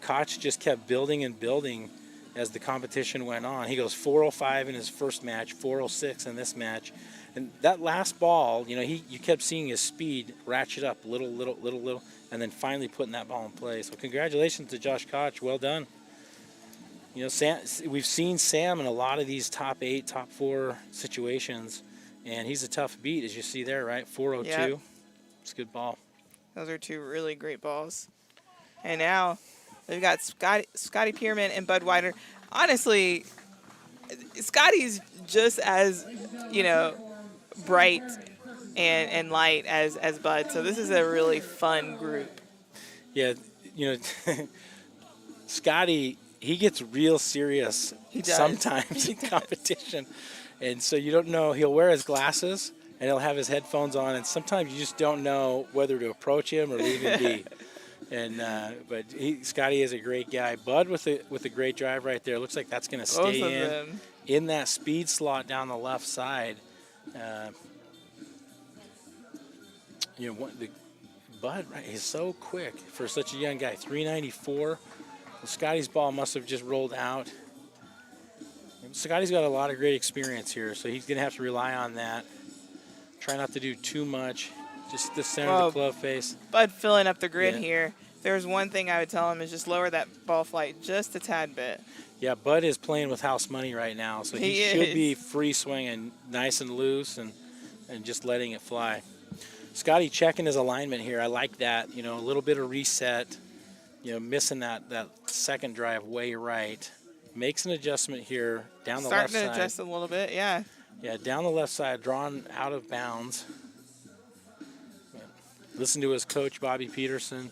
E: Koch just kept building and building as the competition went on. He goes 405 in his first match, 406 in this match. And that last ball, you kept seeing his speed ratchet up little, and then finally putting that ball in play. So congratulations to Josh Koch. Well done. Sam, we've seen Sam in a lot of these top 8, top 4 situations, and he's a tough beat, as you see there, right? 402. Yep. It's a good ball.
D: Those are 2 really great balls. And now we've got Scotty Pearman and Bud Weidner. Honestly, Scotty's just as, bright and light as Bud. So this is a really fun group.
E: Yeah, Scotty, he gets real serious sometimes in competition. And so you don't know, he'll wear his glasses and he'll have his headphones on, and sometimes you just don't know whether to approach him or leave him be. And but Scotty is a great guy. Bud with a great drive right there. Looks like that's going to stay in that speed slot down the left side. Bud, right, he's so quick for such a young guy. 394. Well, Scotty's ball must have just rolled out. Scotty's got a lot of great experience here, so he's going to have to rely on that. Try not to do too much. Just the center of the club face.
D: Bud filling up the grid here. There's one thing I would tell him is just lower that ball flight just a tad bit.
E: Yeah, Bud is playing with house money right now, so he should be free swinging, nice and loose, and just letting it fly. Scotty checking his alignment here. I like that. A little bit of reset. Missing that second drive way right. Makes an adjustment here down the left side.
D: Starting to adjust a little bit, yeah.
E: Yeah, down the left side, drawn out of bounds. Listen to his coach, Bobby Peterson,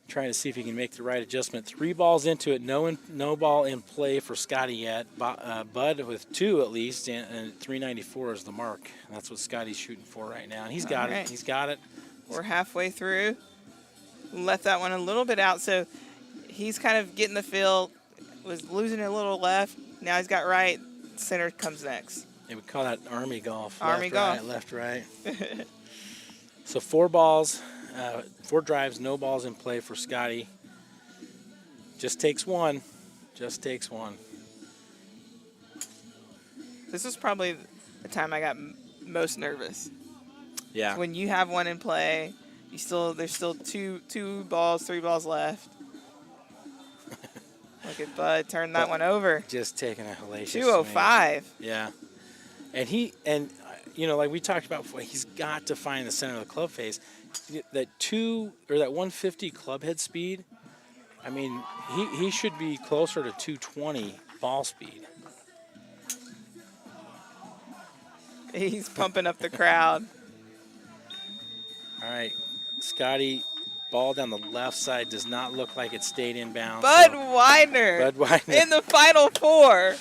E: trying to see if he can make the right adjustment. 3 balls into it, no ball in play for Scotty yet. Bud with 2 at least, and 394 is the mark. And that's what Scotty's shooting for right now, and he's got it. He's got it.
D: We're halfway through. Left that one a little bit out, so he's kind of getting the feel. Was losing a little left. Now he's got right. Center comes next.
E: Yeah, we call that Army golf.
D: Army golf.
E: Right, left, right. So 4 balls, 4 drives, no balls in play for Scotty. Just takes one. Just takes one.
D: This is probably the time I got most nervous.
E: Yeah.
D: When you have one in play, there's still 3 balls left. Look at Bud turn that one over.
E: Just taking a hellacious
D: 205.
E: swing. Yeah. And like we talked about before, he's got to find the center of the club face. That 150 club head speed, I mean, he should be closer to 220 ball speed.
D: He's pumping up the crowd.
E: All right, Scotty, ball down the left side does not look like it stayed inbounds.
D: Bud Weidner in the Final 4.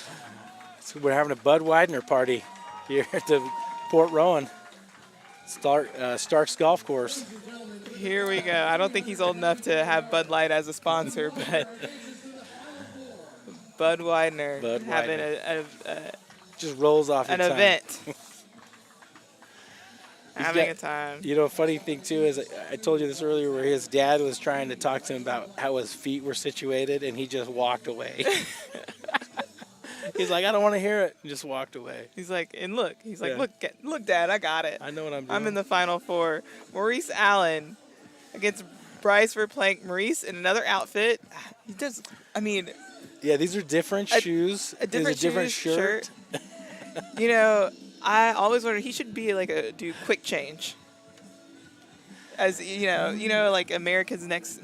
E: So we're having a Bud Weidner party here at the Port Rowan Starks Golf Course.
D: Here we go. I don't think he's old enough to have Bud Light as a sponsor, but Bud Weidner having a
E: just rolls off
D: an event. Having a time.
E: A funny thing, too, is I told you this earlier where his dad was trying to talk to him about how his feet were situated, and he just walked away. He's like, I don't want to hear it, and just walked away.
D: He's like, look, Dad, I got it.
E: I know what I'm doing.
D: I'm in the Final 4. Maurice Allen against Bryce Verplank. Maurice in another outfit.
E: Yeah, these are different shoes.
D: A different
E: shirt.
D: You know, I always wondered he should be like do quick change. As you know, like America's Next,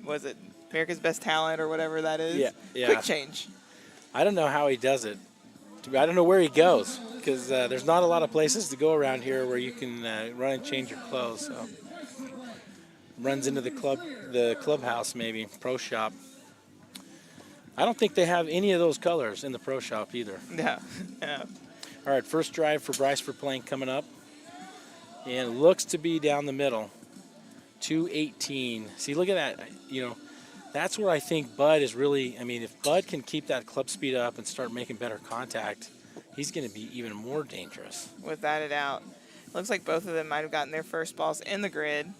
D: was it America's Best Talent or whatever that is?
E: Yeah, yeah.
D: Quick change.
E: I don't know how he does it. I don't know where he goes because there's not a lot of places to go around here where you can run and change your clothes. So runs into the clubhouse maybe, pro shop. I don't think they have any of those colors in the pro shop either.
D: No, no.
E: All right, first drive for Bryce Verplank coming up. And it looks to be down the middle. 218. See, look at that. You know, that's where I think Bud is really, I mean, if Bud can keep that club speed up and start making better contact, he's going to be even more dangerous.
D: Without a doubt. Looks like both of them might have gotten their first balls in the grid.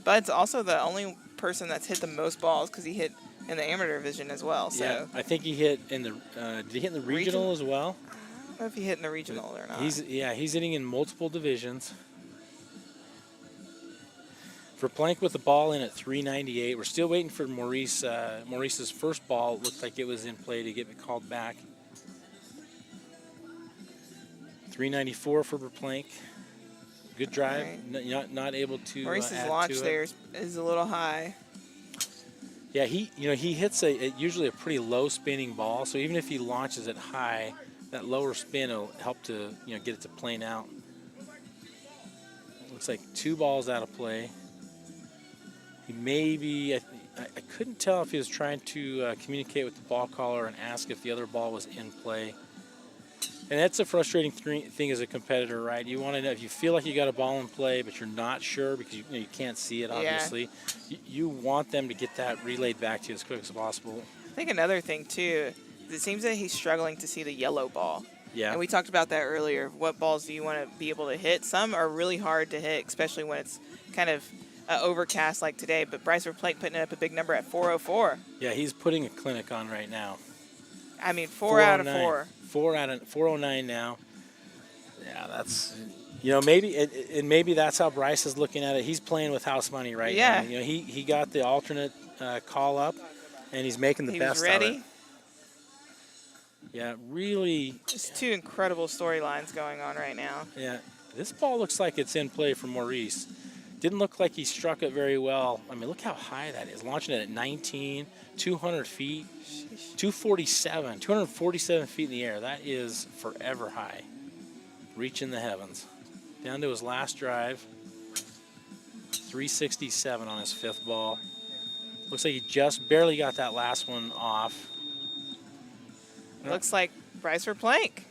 D: Bud's also the only person that's hit the most balls because he hit in the amateur division as well. So
E: Yeah, I think he hit in the, did he hit in the regional as well?
D: I don't know if he hit in the regional or not.
E: He's hitting in multiple divisions. Verplank with the ball in at 398. We're still waiting for Maurice. Maurice's first ball looked like it was in play to get it called back. 394 for Verplank. Good drive.
D: Right.
E: Not able to.
D: Maurice's
E: add
D: launch
E: to
D: there
E: it.
D: is a little high.
E: Yeah, he hits usually a pretty low spinning ball. So even if he launches it high, that lower spin will help to get it to plane out. Looks like 2 balls out of play. He maybe, I couldn't tell if he was trying to communicate with the ball caller and ask if the other ball was in play. And that's a frustrating thing as a competitor, right? You want to know if you feel like you got a ball in play, but you're not sure because you can't see it, obviously. Yeah. You want them to get that relayed back to you as quick as possible.
D: I think another thing, too, is it seems that he's struggling to see the yellow ball.
E: Yeah.
D: And we talked about that earlier. What balls do you want to be able to hit? Some are really hard to hit, especially when it's kind of overcast like today. But Bryce Verplank putting up a big number at 404.
E: Yeah, he's putting a clinic on right now.
D: I mean, 4 out of 4.
E: 409 now. Yeah, that's maybe that's how Bryce is looking at it. He's playing with house money right now. He got the alternate call up, and he's making the best
D: ready.
E: of it. Yeah, really.
D: Just 2 incredible storylines going on right now.
E: Yeah, this ball looks like it's in play for Maurice. Didn't look like he struck it very well. I mean, look how high that is. Launching it at 19, 200 feet, 247 feet in the air. That is forever high. Reaching the heavens. Down to his last drive. 367 on his 5th ball. Looks like he just barely got that last one off.
D: Looks like Bryce Verplank.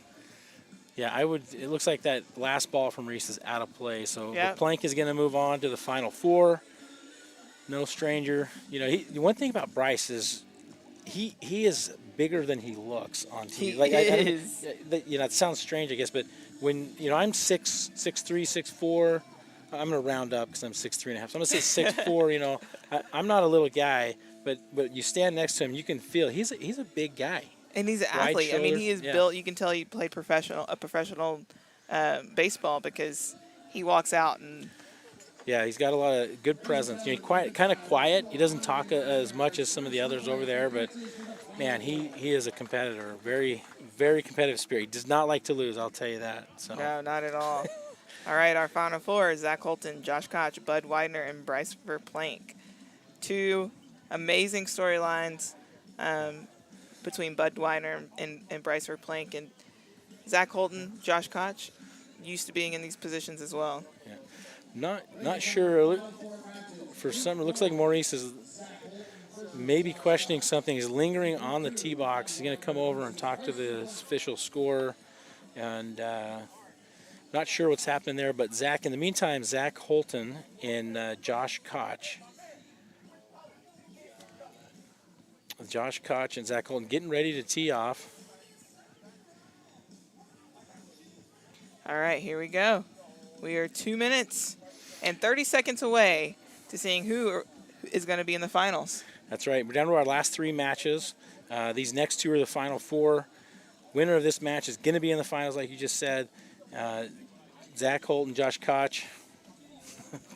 E: Yeah, it looks like that last ball from Reese is out of play. So
D: yep.
E: Verplank is going to move on to the final 4. No stranger. The one thing about Bryce is he is bigger than he looks on TV.
D: He is.
E: It sounds strange, I guess, but when I'm 6'3", 6'4", I'm going to round up because I'm 6'3 and a half. So I'm going to say 6'4". I'm not a little guy, but you stand next to him, you can feel he's a big guy.
D: And he's an athlete. I mean, he is built. You can tell he played professional baseball because he walks out and.
E: Yeah, he's got a lot of good presence. Kind of quiet. He doesn't talk as much as some of the others over there, but man, he is a competitor. Very, very competitive spirit. He does not like to lose. I'll tell you that. So.
D: No, not at all. All right, our final 4 is Zach Holton, Josh Koch, Bud Weidner, and Bryce Verplank. 2 amazing storylines. Between Bud Weidner and Bryce Verplank, and Zach Holton, Josh Koch, used to being in these positions as well.
E: Yeah, not sure. For some, it looks like Maurice is maybe questioning something. He's lingering on the tee box. He's going to come over and talk to the official scorer, and not sure what's happening there. But in the meantime, Zach Holton and Josh Koch. Josh Koch and Zach Holton getting ready to tee off.
D: All right, here we go. We are 2 minutes and 30 seconds away to seeing who is going to be in the finals.
E: That's right. We're down to our last 3 matches. These next 2 are the final 4. Winner of this match is going to be in the finals, like you just said. Zach Holton, Josh Koch.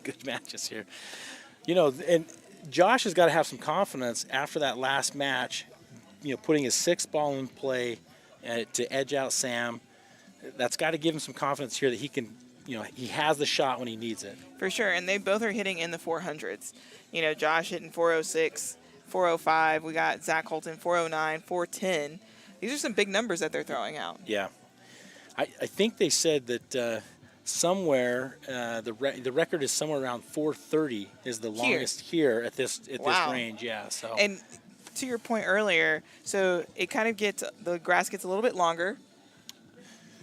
E: Good matches here. And Josh has got to have some confidence after that last match, putting his 6th ball in play, to edge out Sam. That's got to give him some confidence here that he can, he has the shot when he needs it.
D: For sure, and they both are hitting in the 400s. Josh hitting 406, 405. We got Zach Holton 409, 410. These are some big numbers that they're throwing out.
E: Yeah. I think they said that somewhere the record is somewhere around 430 is the longest here at this range. Yeah. So.
D: And to your point earlier, so it kind of the grass gets a little bit longer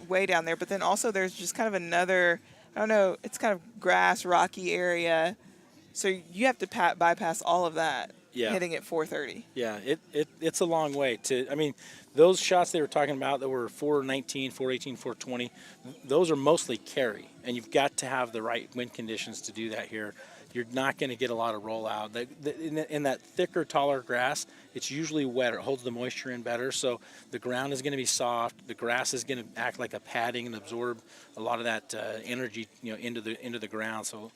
D: way down there, but then also there's just kind of another, I don't know, it's kind of grass, rocky area. So you have to bypass all of that.
E: Yeah.
D: Hitting at 430.
E: Yeah, it's a long way to. I mean, those shots they were talking about that were 419, 418, 420, those are mostly carry, and you've got to have the right wind conditions to do that here. You're not going to get a lot of rollout. In that thicker, taller grass, it's usually wetter. It holds the moisture in better, so the ground is going to be soft. The grass is going to act like a padding and absorb a lot of that energy, into the ground. So.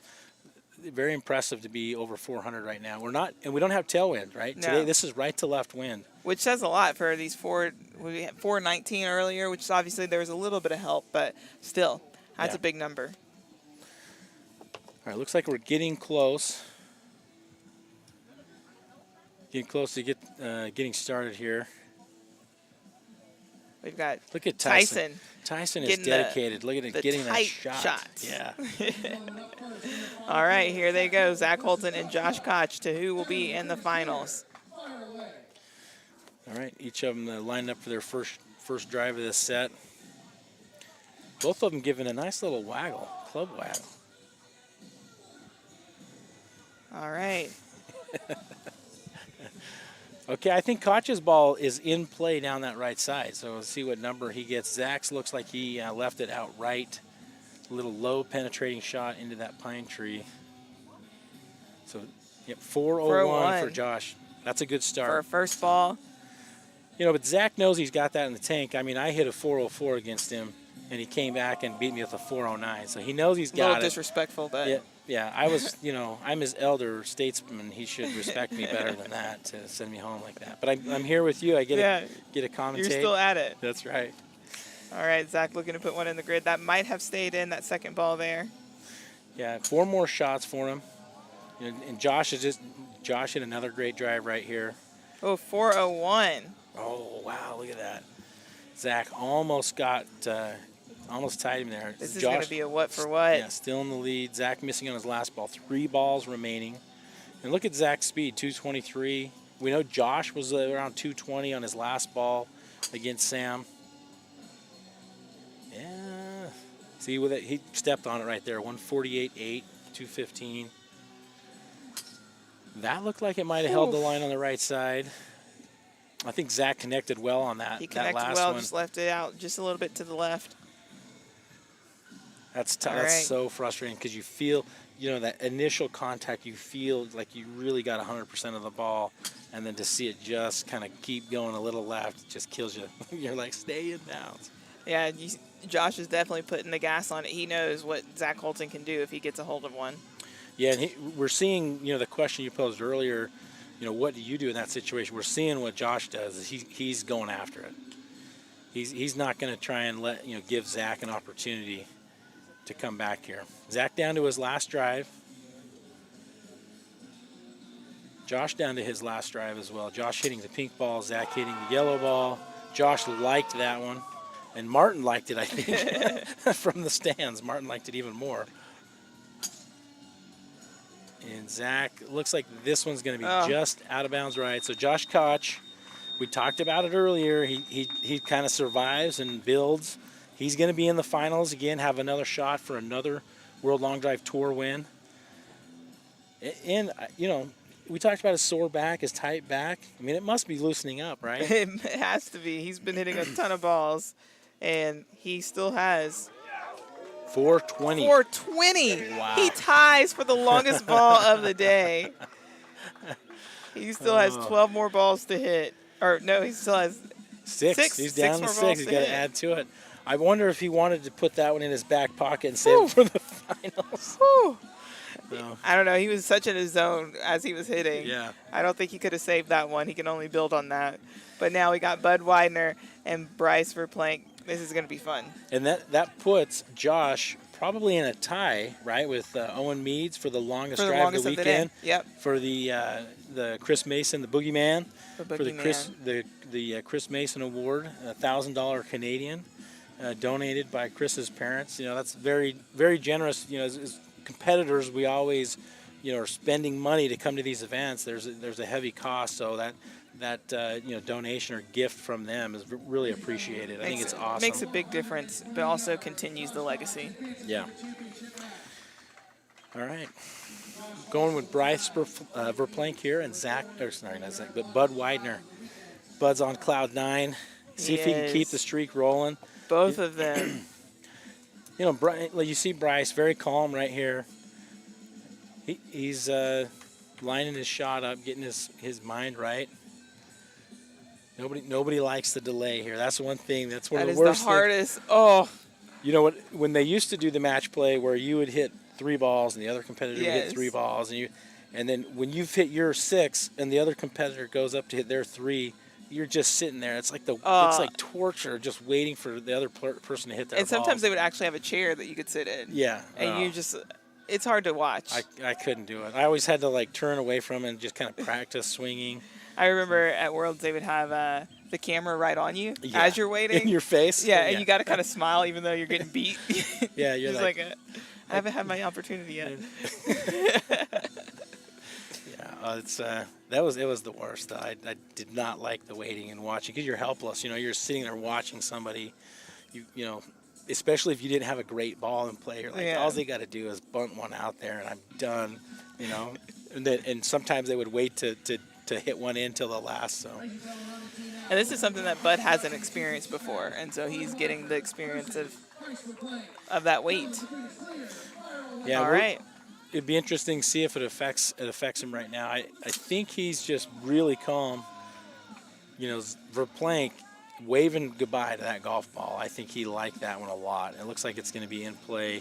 E: Very impressive to be over 400 right now. We don't have tailwind, right?
D: No.
E: Today, this is right to left wind.
D: Which says a lot for these we had 419 earlier, which is obviously there was a little bit of help, but still, that's a big number.
E: All right, looks like we're getting close. Getting close to getting started here.
D: We've got
E: Look at Tyson. Tyson is dedicated. Look at it getting that shot.
D: Shots.
E: Yeah.
D: All right, here they go. Zach Holton and Josh Koch to who will be in the finals.
E: All right, each of them lined up for their first drive of this set. Both of them giving a nice little waggle, club waggle.
D: All right.
E: Okay, I think Koch's ball is in play down that right side, so we'll see what number he gets. Zach's looks like he left it out right. A little low penetrating shot into that pine tree. So, 401 for Josh. That's a good start.
D: For a first ball.
E: But Zach knows he's got that in the tank. I mean, I hit a 404 against him, and he came back and beat me with a 409. So he knows he's got it.
D: A little disrespectful, but.
E: Yeah, I was, I'm his elder statesman. He should respect me better than that to send me home like that. But I'm here with you. I get a commentate.
D: You're still at it.
E: That's right.
D: All right, Zach looking to put one in the grid. That might have stayed in, that second ball there.
E: Yeah, 4 more shots for him. And Josh hit another great drive right here.
D: Oh, 401.
E: Oh, wow, look at that. Zach almost got... almost tied him there.
D: This is going to be a what for what.
E: Yeah, still in the lead. Zach missing on his last ball. 3 balls remaining. And look at Zach's speed, 223. We know Josh was around 220 on his last ball against Sam. Yeah. See, with it, he stepped on it right there. 148.8, 215. That looked like it might have held the line on the right side. I think Zach connected well on that.
D: He connected
E: last
D: well,
E: one.
D: just left it out just a little bit to the left.
E: That's so frustrating because you feel, that initial contact, you feel like you really got 100% of the ball, and then to see it just kind of keep going a little left just kills you. You're like, stay in bounds.
D: Yeah, Josh is definitely putting the gas on it. He knows what Zach Holton can do if he gets a hold of one.
E: Yeah, and we're seeing, the question you posed earlier, what do you do in that situation? We're seeing what Josh does. Is he's going after it. He's not going to try and give Zach an opportunity to come back here. Zach down to his last drive. Josh down to his last drive as well. Josh hitting the pink ball, Zach hitting the yellow ball. Josh liked that one. And Martin liked it, I think, from the stands. Martin liked it even more. And Zach, looks like this one's going to be just out of bounds right. So Josh Koch, we talked about it earlier. He kind of survives and builds. He's going to be in the finals again, have another shot for another World Long Drive Tour win. And, we talked about his sore back, his tight back. I mean, it must be loosening up, right?
D: It has to be. He's been hitting a ton of balls, and he still has
E: 420.
D: 420.
E: Wow.
D: He ties for the longest ball of the day. He still has 12 more balls to hit. Or, no, he still has 6.
E: He's down to 6. He's got to add to it. I wonder if he wanted to put that one in his back pocket and save it for the finals.
D: I don't know. He was such in his zone as he was hitting.
E: Yeah.
D: I don't think he could have saved that one. He can only build on that. But now we got Bud Weidner and Bryce Verplank. This is going to be fun.
E: And that puts Josh probably in a tie, right, with Owen Meads for the longest drive of the weekend.
D: Yep.
E: For the Chris Mason, the Boogeyman.
D: The
E: For the Chris Mason Award, $1,000 Canadian, donated by Chris's parents. That's very, very generous. As competitors, we always, are spending money to come to these events. There's a heavy cost, so that donation or gift from them is really appreciated. I think it's awesome.
D: Makes a big difference, but also continues the legacy.
E: Yeah. All right. Going with Bryce Verplank here and Bud Weidner. Bud's on cloud 9. See if he can keep the streak rolling.
D: Both of them.
E: You see Bryce very calm right here. He's lining his shot up, getting his mind right. Nobody likes the delay here. That's one thing. That's one of the worst.
D: That is the hardest. Oh.
E: You know what? When they used to do the match play where you would hit 3 balls and the other competitor would hit 3 balls, and then when you've hit your 6 and the other competitor goes up to hit their 3, you're just sitting there. It's like it's like torture, just waiting for the other person to hit their balls.
D: And sometimes they would actually have a chair that you could sit in.
E: Yeah.
D: And it's hard to watch.
E: I couldn't do it. I always had to turn away from it and just kind of practice swinging.
D: I remember at Worlds they would have the camera right on you as you're waiting.
E: In your face.
D: Yeah, and you got to kind of smile even though you're getting beat.
E: Yeah, you're
D: like I haven't had my opportunity yet.
E: It was the worst. I did not like the waiting and watching because you're helpless. You're sitting there watching somebody. Especially if you didn't have a great ball in play. You're like, all they got to do is bunt one out there and I'm done. And sometimes they would wait to hit one in till the last. So.
D: And this is something that Bud hasn't experienced before, and so he's getting the experience of that weight.
E: Yeah.
D: All right.
E: It'd be interesting to see if it affects him right now. I think he's just really calm. Verplank waving goodbye to that golf ball. I think he liked that one a lot. It looks like it's going to be in play.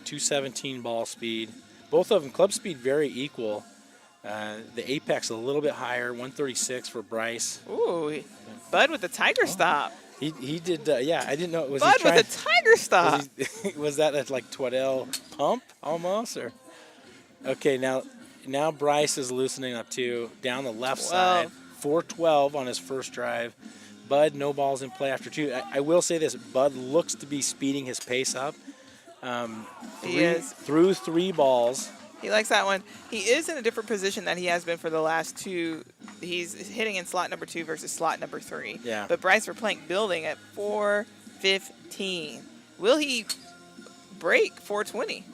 E: 217 ball speed. Both of them club speed very equal. The apex a little bit higher, 136 for Bryce.
D: Ooh, Bud with the tiger stop.
E: He did. Yeah, I didn't know. Was
D: Bud
E: he trying,
D: with a tiger stop.
E: Was that like Twaddell pump almost, or? Okay, now Bryce is loosening up too. Down the left side, 412 on his first drive. Bud, no balls in play after 2. I will say this: Bud looks to be speeding his pace up.
D: He is.
E: Through 3 balls.
D: He likes that one. He is in a different position than he has been for the last 2. He's hitting in slot number 2 versus slot number 3.
E: Yeah.
D: But Bryce Verplank building at 415. Will he break 420?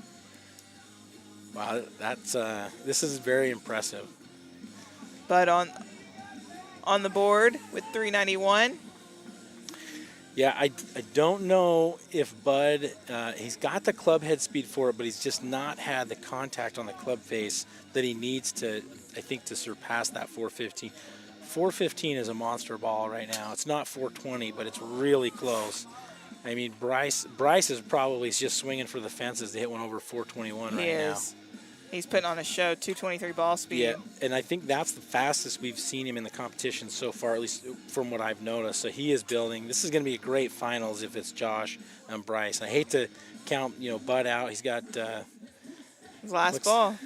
E: Wow, this is very impressive.
D: But on the board with 391.
E: Yeah, I don't know if Bud, he's got the club head speed for it, but he's just not had the contact on the club face that he needs to, I think, to surpass that 415. 415 is a monster ball right now. It's not 420, but it's really close. I mean, Bryce is probably just swinging for the fences to hit one over 421 right now.
D: He's putting on a show, 223 ball speed.
E: Yeah, and I think that's the fastest we've seen him in the competition so far, at least from what I've noticed. So he is building. This is going to be a great finals if it's Josh and Bryce. And I hate to count, Bud out. He's got
D: his last ball.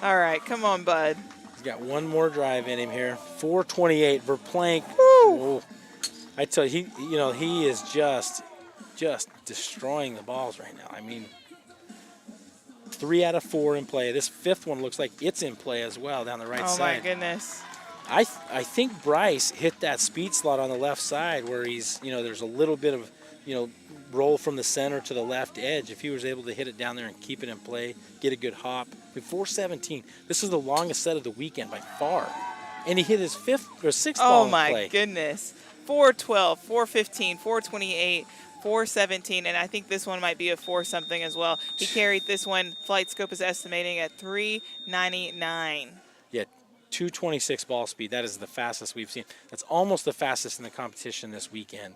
D: All right, come on, Bud.
E: He's got one more drive in him here. 428. Verplank.
D: Woo!
E: I tell you, he is just destroying the balls right now. I mean, 3 out of 4 in play. This 5th one looks like it's in play as well down the right side.
D: Oh, my goodness.
E: I think Bryce hit that speed slot on the left side where he's, there's a little bit of, roll from the center to the left edge. If he was able to hit it down there and keep it in play, get a good hop. 417. This is the longest set of the weekend by far. And he hit his 5th or 6th ball in play.
D: Oh, my goodness. 412, 415, 428. 417, and I think this one might be a 4-something as well. He carried this one, Flight Scope is estimating at 399.
E: Yeah, 226 ball speed. That is the fastest we've seen. That's almost the fastest in the competition this weekend.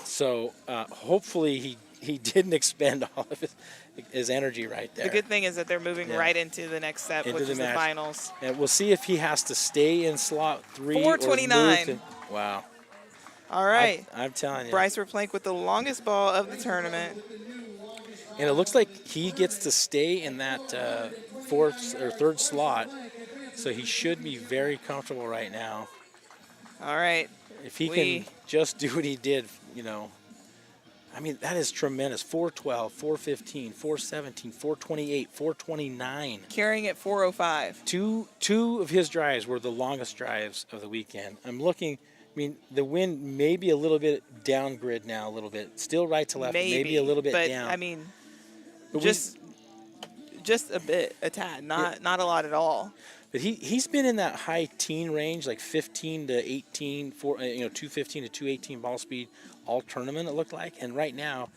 E: So hopefully he didn't expend all of his energy right there.
D: The good thing is that they're moving right into the next step, which is the finals.
E: And we'll see if he has to stay in slot 3
D: 429.
E: Wow.
D: All right.
E: I'm telling you.
D: Bryce Verplank with the longest ball of the tournament.
E: And it looks like he gets to stay in that 4th or 3rd slot, so he should be very comfortable right now.
D: All right.
E: If he can just do what he did, I mean, that is tremendous. 412, 415, 417, 428, 429.
D: Carrying at 405.
E: Two of his drives were the longest drives of the weekend. I'm looking. I mean, the wind may be a little bit down grid now, a little bit. Still right to left, maybe a little bit down.
D: I mean, just a bit, a tad, not a lot at all.
E: But he's been in that high teen range, like 15 to 18, 215 to 218 ball speed all tournament, it looked like. And right now,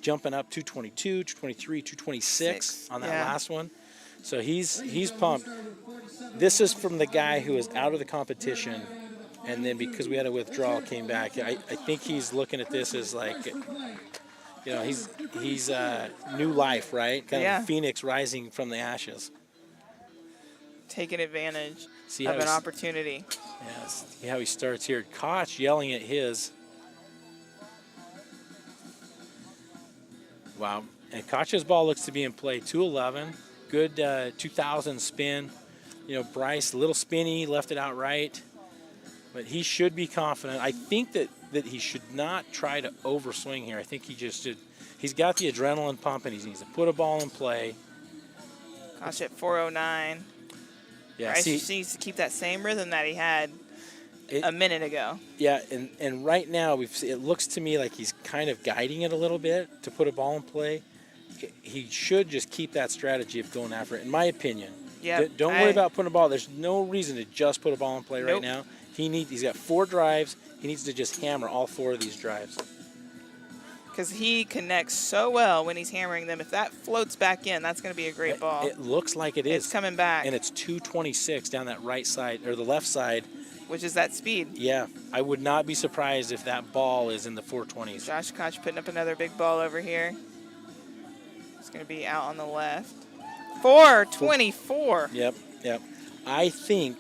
E: jumping up 222, 223, 226 on that last one. So he's pumped. This is from the guy who is out of the competition, and then because we had a withdrawal, came back. I think he's looking at this as like, he's new life, right? Kind of Phoenix rising from the ashes.
D: Taking advantage of an opportunity.
E: Yeah, see how he starts here. Koch yelling at his. Wow. And Koch's ball looks to be in play. 211. Good 2000 spin. Bryce, a little spinny, left it out right. But he should be confident. I think that he should not try to overswing here. I think he just should. He's got the adrenaline pumping. He needs to put a ball in play.
D: Koch at 409.
E: Yeah,
D: Bryce just needs to keep that same rhythm that he had a minute ago.
E: Yeah, and right now it looks to me like he's kind of guiding it a little bit to put a ball in play. He should just keep that strategy of going after it, in my opinion.
D: Yeah.
E: Don't worry about putting a ball. There's no reason to just put a ball in play right now. He's got 4 drives. He needs to just hammer all 4 of these drives.
D: Because he connects so well when he's hammering them. If that floats back in, that's going to be a great ball.
E: It looks like it is.
D: It's coming back.
E: And it's 226 down that right side, or the left side.
D: Which is that speed.
E: Yeah. I would not be surprised if that ball is in the 420s.
D: Josh Koch putting up another big ball over here. It's going to be out on the left. 424.
E: Yep. I think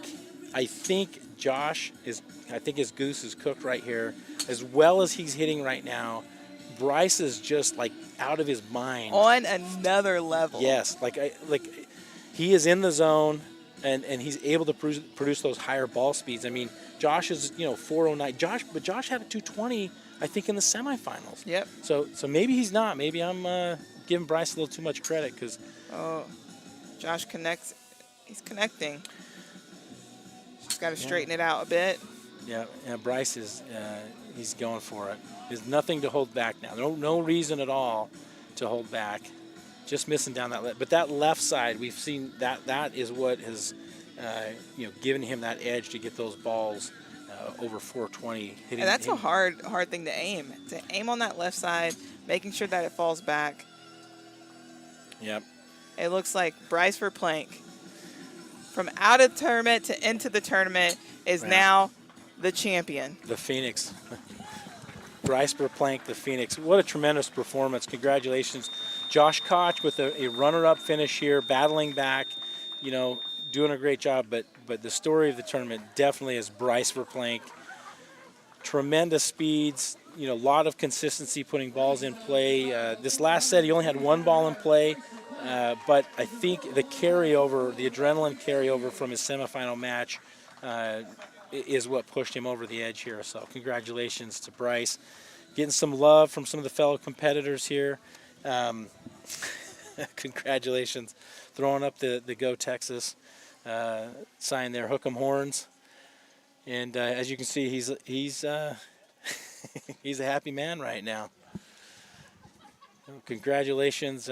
E: Josh I think his goose is cooked right here. As well as he's hitting right now, Bryce is just like out of his mind.
D: On another level.
E: Yes, like he is in the zone, and he's able to produce those higher ball speeds. I mean, Josh is 409. But Josh had a 220, I think, in the semifinals.
D: Yep.
E: So maybe he's not. Maybe I'm giving Bryce a little too much credit because.
D: Oh, Josh connects. He's connecting. Just got to straighten it out a bit.
E: Yeah, Bryce is he's going for it. There's nothing to hold back now. No reason at all to hold back. Just missing down that left. But that left side, we've seen that is what has given him that edge to get those balls over 420.
D: And that's a hard thing to aim. To aim on that left side, making sure that it falls back.
E: Yep.
D: It looks like Bryce Verplank, from out of tournament to into the tournament, is now the champion.
E: The Phoenix. Bryce Verplank, the Phoenix. What a tremendous performance. Congratulations. Josh Koch with a runner-up finish here, battling back, doing a great job. But the story of the tournament definitely is Bryce Verplank. Tremendous speeds, a lot of consistency putting balls in play. This last set, he only had 1 ball in play. But I think the adrenaline carryover from his semifinal match is what pushed him over the edge here. So congratulations to Bryce. Getting some love from some of the fellow competitors here. Congratulations. Throwing up the Go Texas sign there, hook 'em horns. And as you can see, he's he's a happy man right now. Congratulations.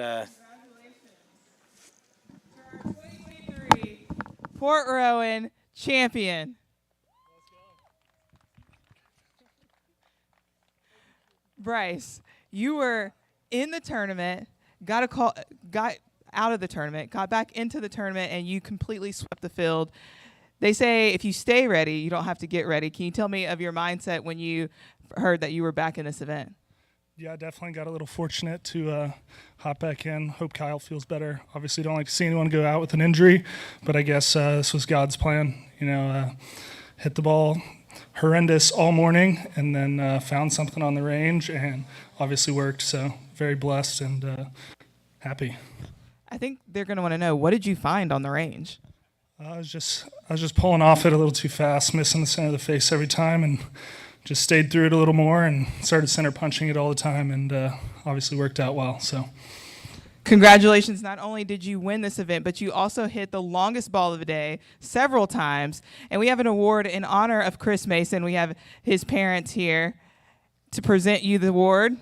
D: Port Rowan champion. Bryce, you were in the tournament, got out of the tournament, got back into the tournament, and you completely swept the field. They say if you stay ready, you don't have to get ready. Can you tell me of your mindset when you heard that you were back in this event?
F: Yeah, definitely got a little fortunate to hop back in. Hope Kyle feels better. Obviously, don't like to see anyone go out with an injury, but I guess this was God's plan. Hit the ball horrendous all morning, and then found something on the range, and obviously worked. So very blessed and happy.
D: I think they're going to want to know, what did you find on the range?
F: I was just pulling off it a little too fast, missing the center of the face every time, and just stayed through it a little more and started center punching it all the time, and obviously worked out well. So,
D: congratulations! Not only did you win this event, but you also hit the longest ball of the day several times. And we have an award in honor of Chris Mason. We have his parents here to present you the award.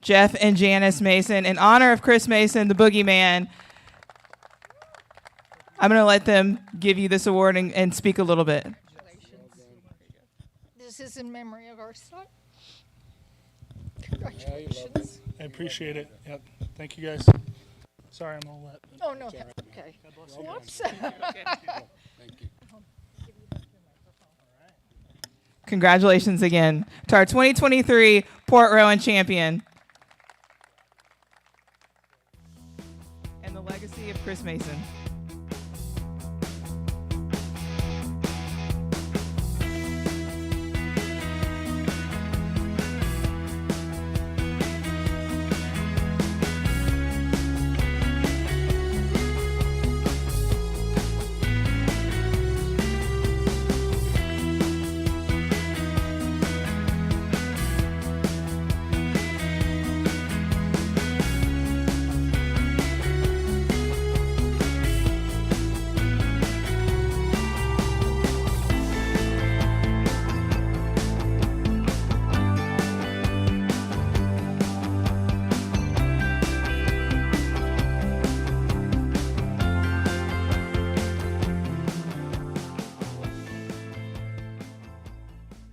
D: Jeff and Janice Mason, in honor of Chris Mason, the boogeyman. I'm going to let them give you this award and speak a little bit.
G: This is in memory of our son. Congratulations.
F: I appreciate it. Yep. Thank you guys. Sorry, I'm all wet.
G: Oh, no. Okay. Whoops.
D: Congratulations again to our 2023 Port Rowan champion. And the legacy of Chris Mason.